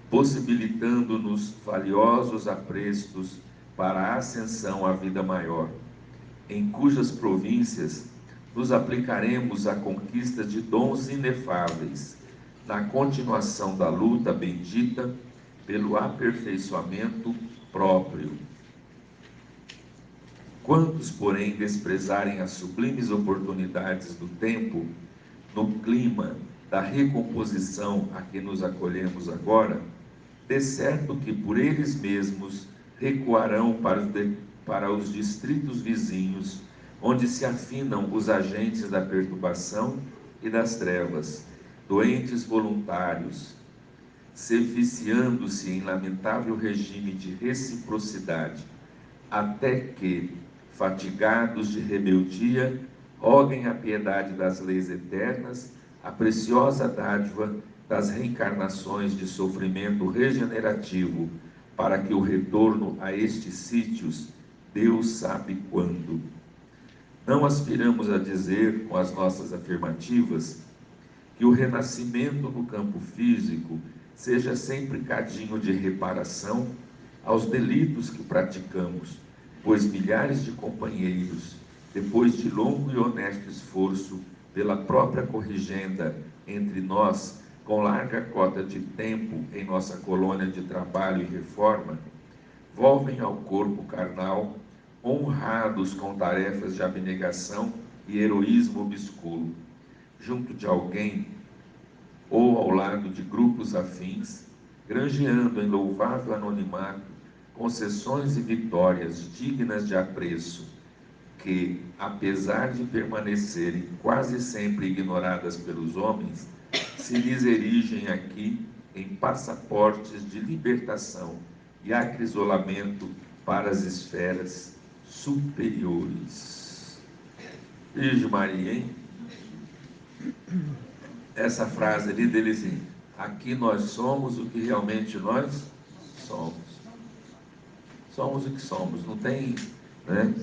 possibilitando-nos valiosos aprestos para a ascensão à vida maior, em cujas províncias nos aplicaremos à conquista de dons inefáveis, na continuação da luta bendita pelo aperfeiçoamento próprio. Quantos, porém, desprezarem as sublimes oportunidades do tempo, no clima da recomposição a que nos acolhemos agora, de certo que por eles mesmos recuarão para os distritos vizinhos, onde se afinam os agentes da perturbação e das trevas, doentes voluntários, viciando-se em lamentável regime de reciprocidade, até que, fatigados de rebeldia, roguem a piedade das leis eternas, a preciosa dádiva das reencarnações de sofrimento regenerativo, para que o retorno a estes sítios, Deus sabe quando. Não aspiramos a dizer, com as nossas afirmativas, que o renascimento no campo físico seja sempre cadinho de reparação aos delitos que praticamos, pois milhares de companheiros, depois de longo e honesto esforço pela própria corrigenda entre nós, com larga cota de tempo em nossa colônia de trabalho e reforma, volvem ao corpo carnal, honrados com tarefas de abnegação e heroísmo obscuro, junto de alguém ou ao lado de grupos afins, granjeando em louvável anonimato concessões e vitórias dignas de apreço, que, apesar de permanecerem quase sempre ignoradas pelos homens, se lhes erigem aqui em passaportes de libertação e acrisolamento para as esferas superiores. Virgem Maria, hein? Essa frase ali dele assim: aqui nós somos o que realmente nós somos. Somos o que somos, não tem, né?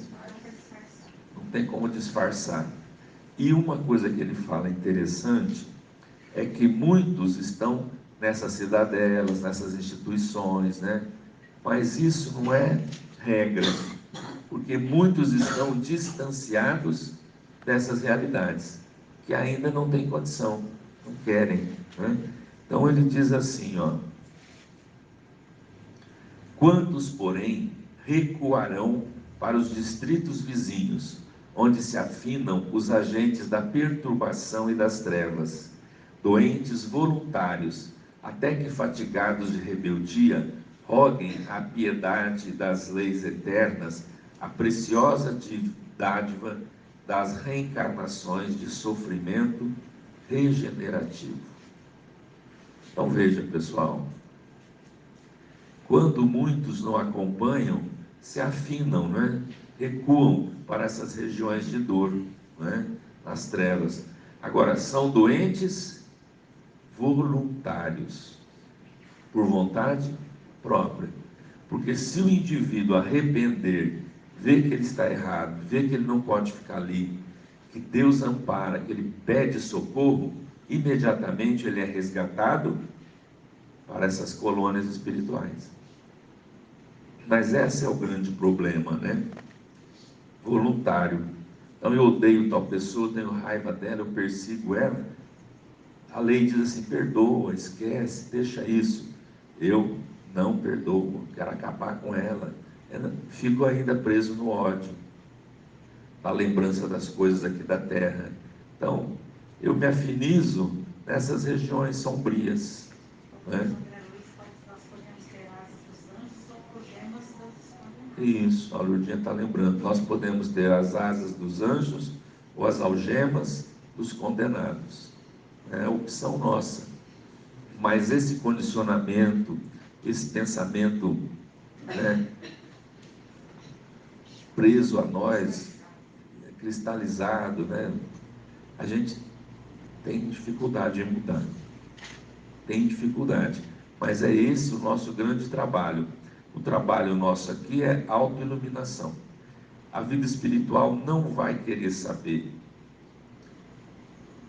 Não tem como disfarçar. E uma coisa que ele fala interessante é que muitos estão nessas cidadelas, nessas instituições, né? Mas isso não é regra, porque muitos estão distanciados dessas realidades, que ainda não têm condição, não querem, né? Então ele diz assim, ó: quantos, porém, recuarão para os distritos vizinhos, onde se afinam os agentes da perturbação e das trevas, doentes voluntários, até que fatigados de rebeldia, roguem a piedade das leis eternas, a preciosa dádiva das reencarnações de sofrimento regenerativo. Então veja, pessoal, quando muitos não acompanham, se afinam, né? Recuam para essas regiões de dor, né? Nas trevas. Agora, são doentes voluntários, por vontade própria. Porque se o indivíduo arrepender, ver que ele está errado, ver que ele não pode ficar ali, que Deus ampara, que ele pede socorro, imediatamente ele é resgatado para essas colônias espirituais. Mas esse é o grande problema, né? Voluntário. Então eu odeio tal pessoa, tenho raiva dela, eu persigo ela. A lei diz assim: perdoa, esquece, deixa isso. eu não perdoo, quero acabar com ela. Fico ainda preso no ódio, na lembrança das coisas aqui da terra. Então, eu me afinizo nessas regiões sombrias, né? Isso, a Lourdinha está lembrando. Nós podemos ter as asas dos anjos ou as algemas dos condenados. É opção nossa. Mas esse condicionamento, esse pensamento, né, preso a nós, cristalizado, né, a gente tem dificuldade em mudar. Tem dificuldade. Mas é esse o nosso grande trabalho. O trabalho nosso aqui é autoiluminação. A vida espiritual não vai querer saber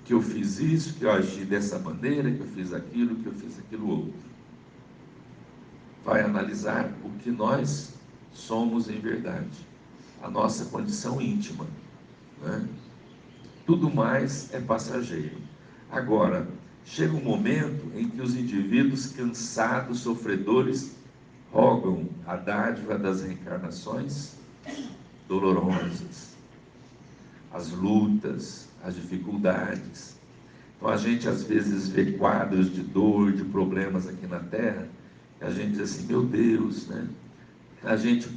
que eu fiz isso, que eu agi dessa maneira, que eu fiz aquilo, que eu fiz aquilo outro. Vai analisar o que nós somos em verdade, a nossa condição íntima, né? Tudo mais é passageiro. Agora, chega um momento em que os indivíduos cansados, sofredores, rogam a dádiva das reencarnações dolorosas, as lutas, as dificuldades. Então a gente às vezes vê quadros de dor, de problemas aqui na Terra, e a gente diz assim, meu Deus, né? A gente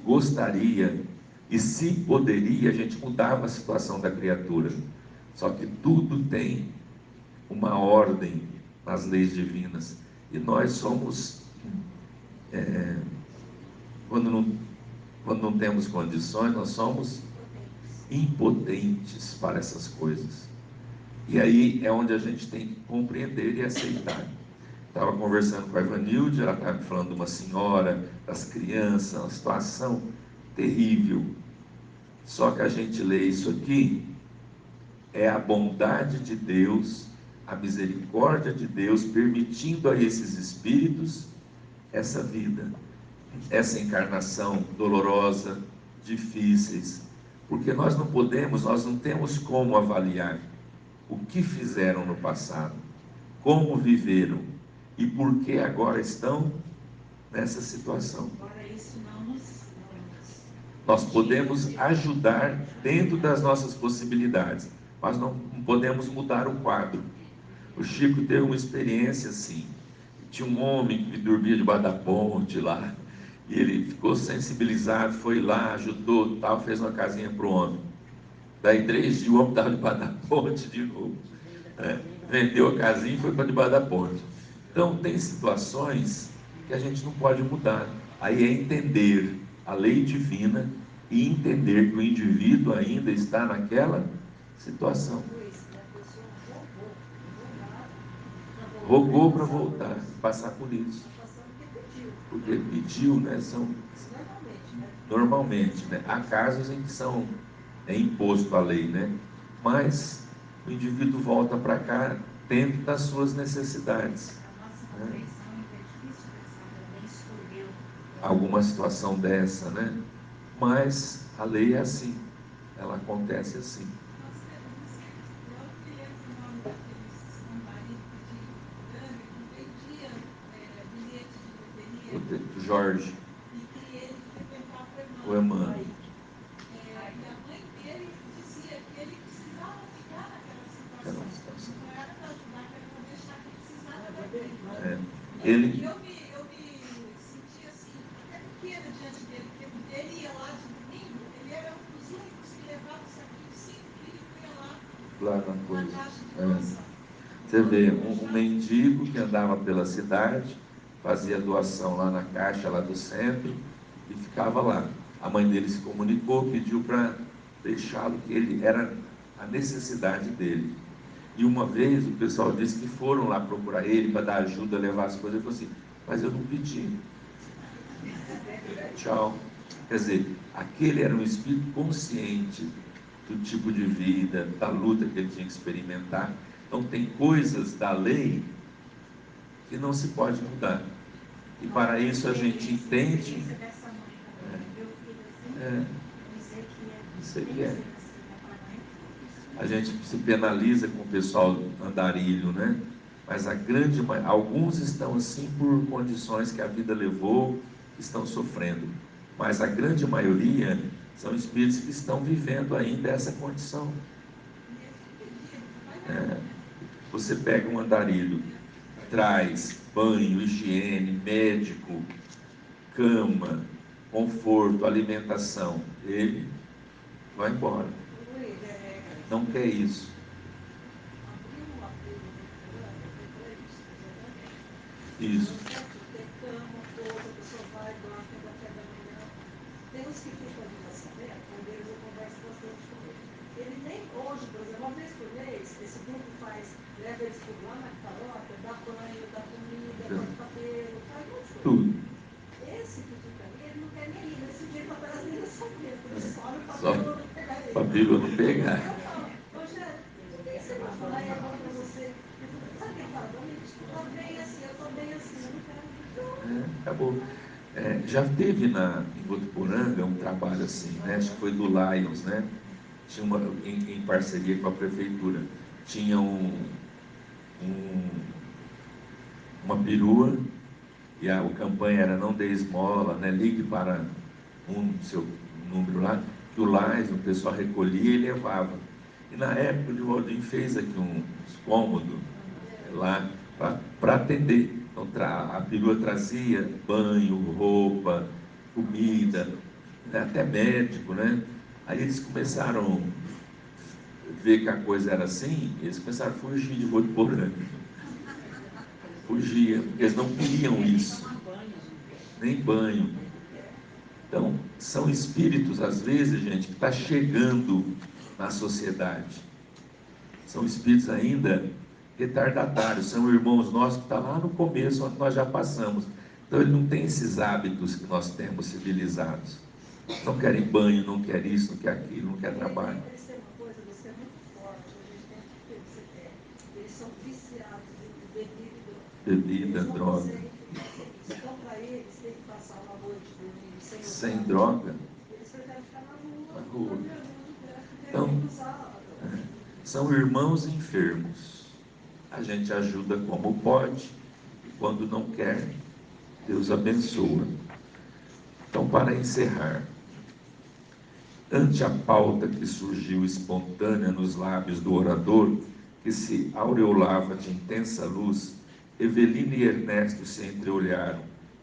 gostaria, e se poderia, a gente mudava a situação da criatura. Só que tudo tem uma ordem nas leis divinas. E nós somos, quando não temos condições, nós somos impotentes para essas coisas. E aí é onde a gente tem que compreender e aceitar. Estava conversando com a Ivanilde, ela estava me falando de uma senhora, das crianças, uma situação terrível. Só que a gente lê isso aqui, é a bondade de Deus, a misericórdia de Deus, permitindo a esses espíritos essa vida, essa encarnação dolorosa, difíceis, porque nós não temos como avaliar o que fizeram no passado, como viveram e por que agora estão nessa situação. Nós podemos ajudar dentro das nossas possibilidades, mas não podemos mudar o quadro. O Chico teve uma experiência assim. Tinha um homem que dormia debaixo da ponte lá, e ele ficou sensibilizado, foi lá, ajudou, tal, fez uma casinha para o homem. Daí 3 dias o homem estava debaixo da ponte de novo. Vendeu a casinha e foi para debaixo da ponte. Então tem situações que a gente não pode mudar. Aí é entender a lei divina e entender que o indivíduo ainda está naquela situação. Rogou para voltar, passar por isso. Porque pediu, né? Normalmente, né? Há casos em que é imposto a lei, né? Mas o indivíduo volta para cá dentro das suas necessidades. Né? Alguma situação dessa, né? Mas a lei é assim, ela acontece assim. O Jorge, o Emmanuel. E a mãe dele dizia que ele precisava ficar naquela situação. Não era para ajudar, era para deixar que ele precisava daquilo. Eu me sentia assim, até pequena diante dele, porque ele ia lá de domingo, ele era um dos únicos que levava o saquinho de 5 quilos e punha lá na caixa de doação. Você vê, um mendigo que andava pela cidade, fazia doação lá na caixa lá do centro e ficava lá. A mãe dele se comunicou, pediu para deixá-lo, que ele era a necessidade dele. E uma vez o pessoal disse que foram lá procurar ele para dar ajuda, levar as coisas. Ele falou assim, mas eu não pedi. Tchau. Quer dizer, aquele era um espírito consciente do tipo de vida, da luta que ele tinha que experimentar. Então tem coisas da lei que não se pode mudar. E para isso a gente entende. Isso aqui é. A gente se penaliza com o pessoal andarilho, né? Mas alguns estão assim por condições que a vida levou, estão sofrendo. Mas a grande maioria são espíritos que estão vivendo ainda essa condição. Você pega um andarilho, traz banho, higiene, médico, cama, conforto, alimentação. Ele vai embora. Não quer isso. Isso. Tem cama, pousa, a pessoa vai, dorme, tem café da manhã. Tem uns que ficam ali na sabeta, com eles eu converso bastante com eles. Ele nem hoje, por exemplo, uma vez por mês, esse grupo leva eles tudo lá na paróquia, dá banho, dá comida, corta o cabelo, faz tudo. Esse que fica ali, ele não quer nem ir. Nesse dia ele aparece nem na sabeta, ele só olha para a bíblia não pegar ele. Para a bíblia não pegar. Rogério, o que você vai falar é bom para você? Sabe o que ele fala para mim? Estou bem assim, eu estou bem assim, eu não quero. Acabou. Já teve em Votuporanga um trabalho assim, né? Acho que foi do Lions, né? Tinha em parceria com a prefeitura. Tinha uma perua e a campanha era não dê esmola, né? Ligue para seu número lá, que o Lions, o pessoal recolhia e levava. E na época o Divaldinho fez aqui uns cômodos lá para atender. Então, a perua trazia banho, roupa, comida, né, até médico, né? Aí eles começaram a ver que a coisa era assim, eles começaram a fugir de Votuporanga. Fugia, porque eles não queriam isso. Nem banho. Então, são espíritos, às vezes, gente, que está chegando na sociedade. São espíritos ainda retardatários, são irmãos nossos que estão lá no começo, onde nós já passamos. Então ele não tem esses hábitos que nós temos civilizados. Não querem banho, não quer isso, não quer aquilo, não quer trabalho. Eles têm uma coisa, você é muito forte, a gente tem que ter, você quer. Eles são viciados em bebida e droga. Bebida, droga. Então para eles tem que passar uma noite dormindo sem droga. Eles preferem ficar na Na rua. rua. Então, são irmãos enfermos. A gente ajuda como pode, e quando não quer, Deus abençoa. Então, para encerrar, ante a pauta que surgiu espontânea nos lábios do orador, que se aureolava de intensa luz, Evelina e Ernesto se entreolharam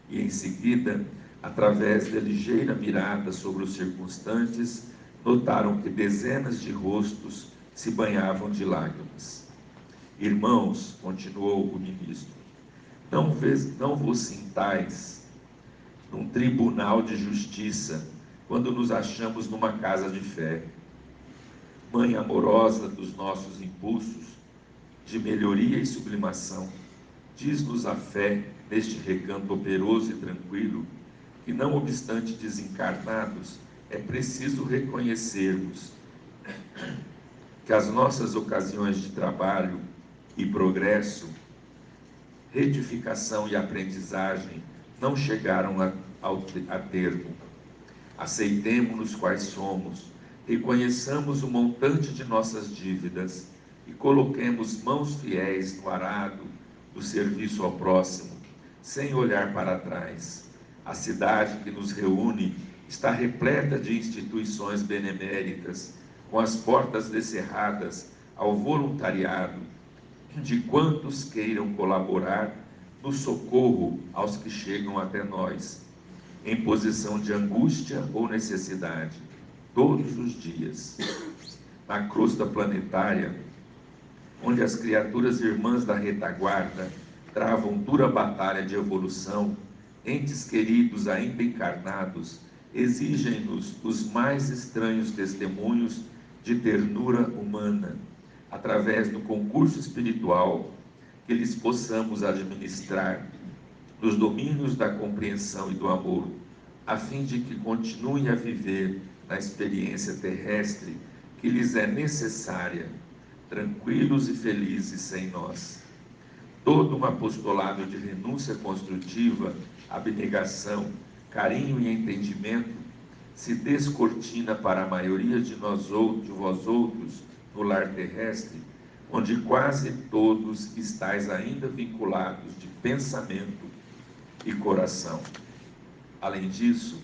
e, em seguida, através da ligeira mirada sobre os circunstantes, notaram que dezenas de rostos se banhavam de lágrimas. Irmãos, continuou o ministro, não vos sintais num tribunal de justiça quando nos achamos numa casa de fé. Mãe amorosa dos nossos impulsos de melhoria e sublimação, diz-nos a fé neste recanto operoso e tranquilo que, não obstante desencarnados, é preciso reconhecermos que as nossas ocasiões de trabalho e progresso, retificação e aprendizagem não chegaram a termo. Aceitemo-nos quais somos, reconheçamos o montante de nossas dívidas e coloquemos mãos fiéis no arado do serviço ao próximo, sem olhar para trás. A cidade que nos reúne está repleta de instituições beneméritas, com as portas descerradas ao voluntariado de quantos queiram colaborar no socorro aos que chegam até nós, em posição de angústia ou necessidade, todos os dias. Na crosta planetária, onde as criaturas irmãs da retaguarda travam dura batalha de evolução, entes queridos ainda encarnados exigem-nos os mais estranhos testemunhos de ternura humana, através do concurso espiritual que lhes possamos administrar nos domínios da compreensão e do amor, a fim de que continuem a viver na experiência terrestre que lhes é necessária, tranquilos e felizes sem nós. Todo um apostolado de renúncia construtiva, abnegação, carinho e entendimento se descortina para a maioria de vós outros no lar terrestre, onde quase todos estáis ainda vinculados de pensamento e coração. Além disso,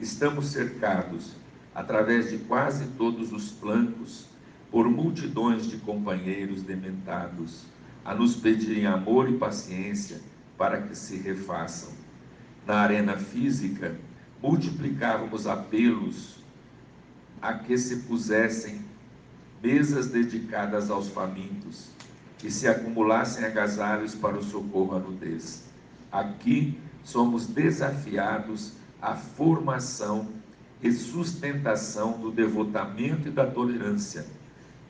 estamos cercados, através de quase todos os flancos, por multidões de companheiros dementados, a nos pedirem amor e paciência para que se refaçam. Na arena física, multiplicávamos apelos a que se pusessem mesas dedicadas aos famintos e se acumulassem agasalhos para o socorro à nudez. Aqui somos desafiados à formação e sustentação do devotamento e da tolerância,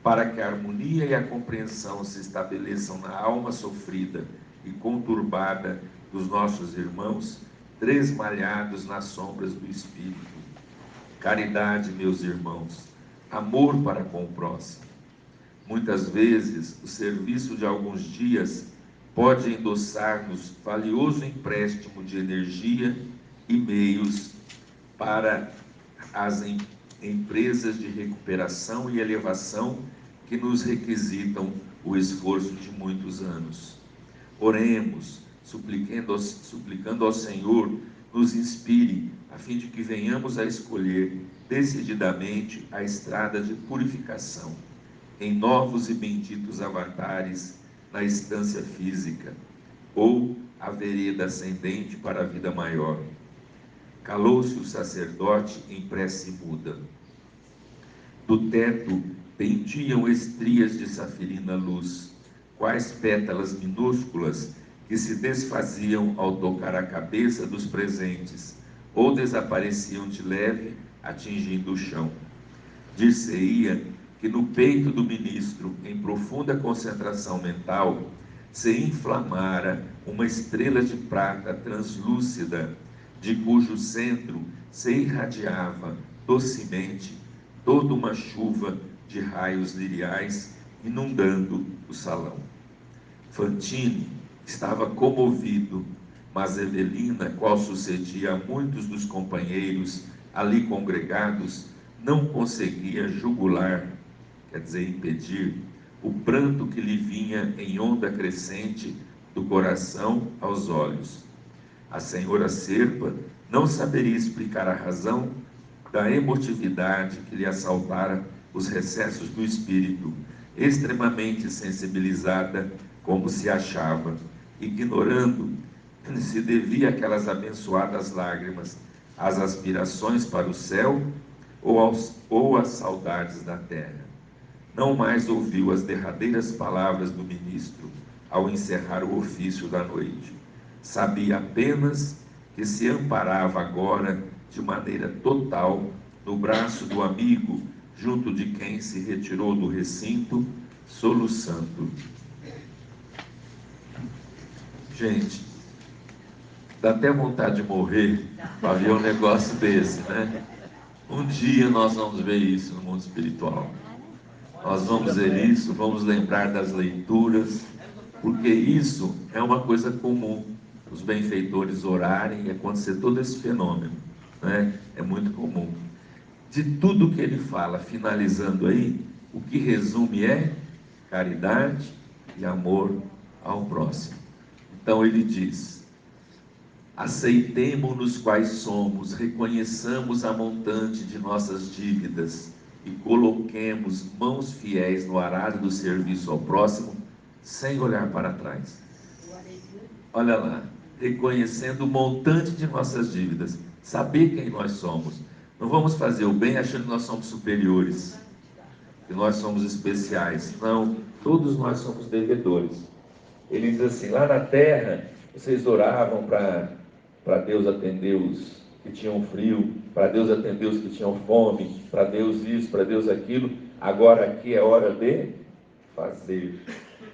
para que a harmonia e a compreensão se estabeleçam na alma sofrida e conturbada dos nossos irmãos, tresmalhados nas sombras do Espírito. Caridade, meus irmãos, amor para com o próximo. Muitas vezes, o serviço de alguns dias pode endossar-nos valioso empréstimo de energia e meios para as empresas de recuperação e elevação que nos requisitam o esforço de muitos anos. Oremos, suplicando ao Senhor, nos inspire, a fim de que venhamos a escolher decididamente a estrada de purificação, em novos e benditos avatares na estância física, ou a vereda ascendente para a vida maior. Calou-se o sacerdote em prece muda. Do teto pendiam estrias de safirina luz, quais pétalas minúsculas que se desfaziam ao tocar a cabeça dos presentes, ou desapareciam de leve, atingindo o chão. Dir-se-ia que no peito do ministro, em profunda concentração mental, se inflamara uma estrela de prata translúcida, de cujo centro se irradiava docemente toda uma chuva de raios liriais, inundando o salão. Fantini estava comovido, mas Evelina, qual sucedia a muitos dos companheiros ali congregados, não conseguia jugular, quer dizer, impedir, o pranto que lhe vinha em onda crescente do coração aos olhos. A senhora Serpa não saberia explicar a razão da emotividade que lhe assaltara os recessos do espírito, extremamente sensibilizada como se achava, ignorando se devia aquelas abençoadas lágrimas às aspirações para o céu ou às saudades da terra. Não mais ouviu as derradeiras palavras do ministro ao encerrar o ofício da noite. Sabia apenas que se amparava agora de maneira total no braço do amigo, junto de quem se retirou do recinto, soluçando. Gente, dá até vontade de morrer para ver um negócio desse, né? Um dia nós vamos ver isso no mundo espiritual. Nós vamos ver isso, vamos lembrar das leituras, porque isso é uma coisa comum. Os benfeitores orarem e acontecer todo esse fenômeno, né? É muito comum. De tudo que ele fala, finalizando aí, o que resume é caridade e amor ao próximo. Então ele diz: aceitemo-nos quais somos, reconheçamos a montante de nossas dívidas e coloquemos mãos fiéis no arado do serviço ao próximo, sem olhar para trás. Olha lá, reconhecendo o montante de nossas dívidas, saber quem nós somos. Não vamos fazer o bem achando que nós somos superiores, que nós somos especiais. Não, todos nós somos devedores. Ele diz assim: lá na terra, vocês oravam para Deus atender os que tinham frio, para Deus atender os que tinham fome, para Deus isso, para Deus aquilo. Agora aqui é hora de fazer.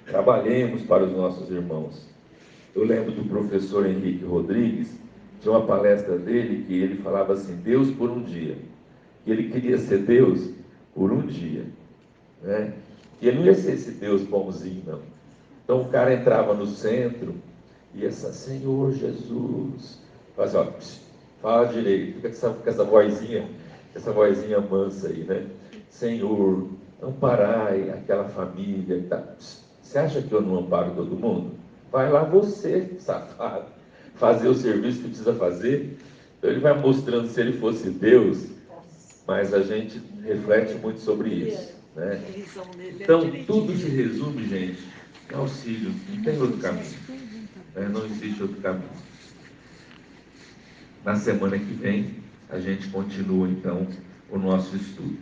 Trabalhemos para os nossos irmãos. Eu lembro do professor Henrique Rodrigues, tinha uma palestra dele que ele falava assim: Deus por um dia. E ele queria ser Deus por um dia, né? E ele não ia ser esse Deus bonzinho, não. Então o cara entrava no centro e essa: Senhor Jesus, fazia, ó, fala direito, fica com essa vozinha mansa aí, né? Senhor, amparar aquela família e tal. Você acha que eu não amparo todo mundo? Vai lá você, safado, fazer o serviço que precisa fazer. Então ele vai mostrando se ele fosse Deus, mas a gente reflete muito sobre isso, né? Então tudo se resume, gente, em auxílio, não tem outro caminho, né? Não existe outro caminho. Na semana que vem a gente continua então o nosso estudo.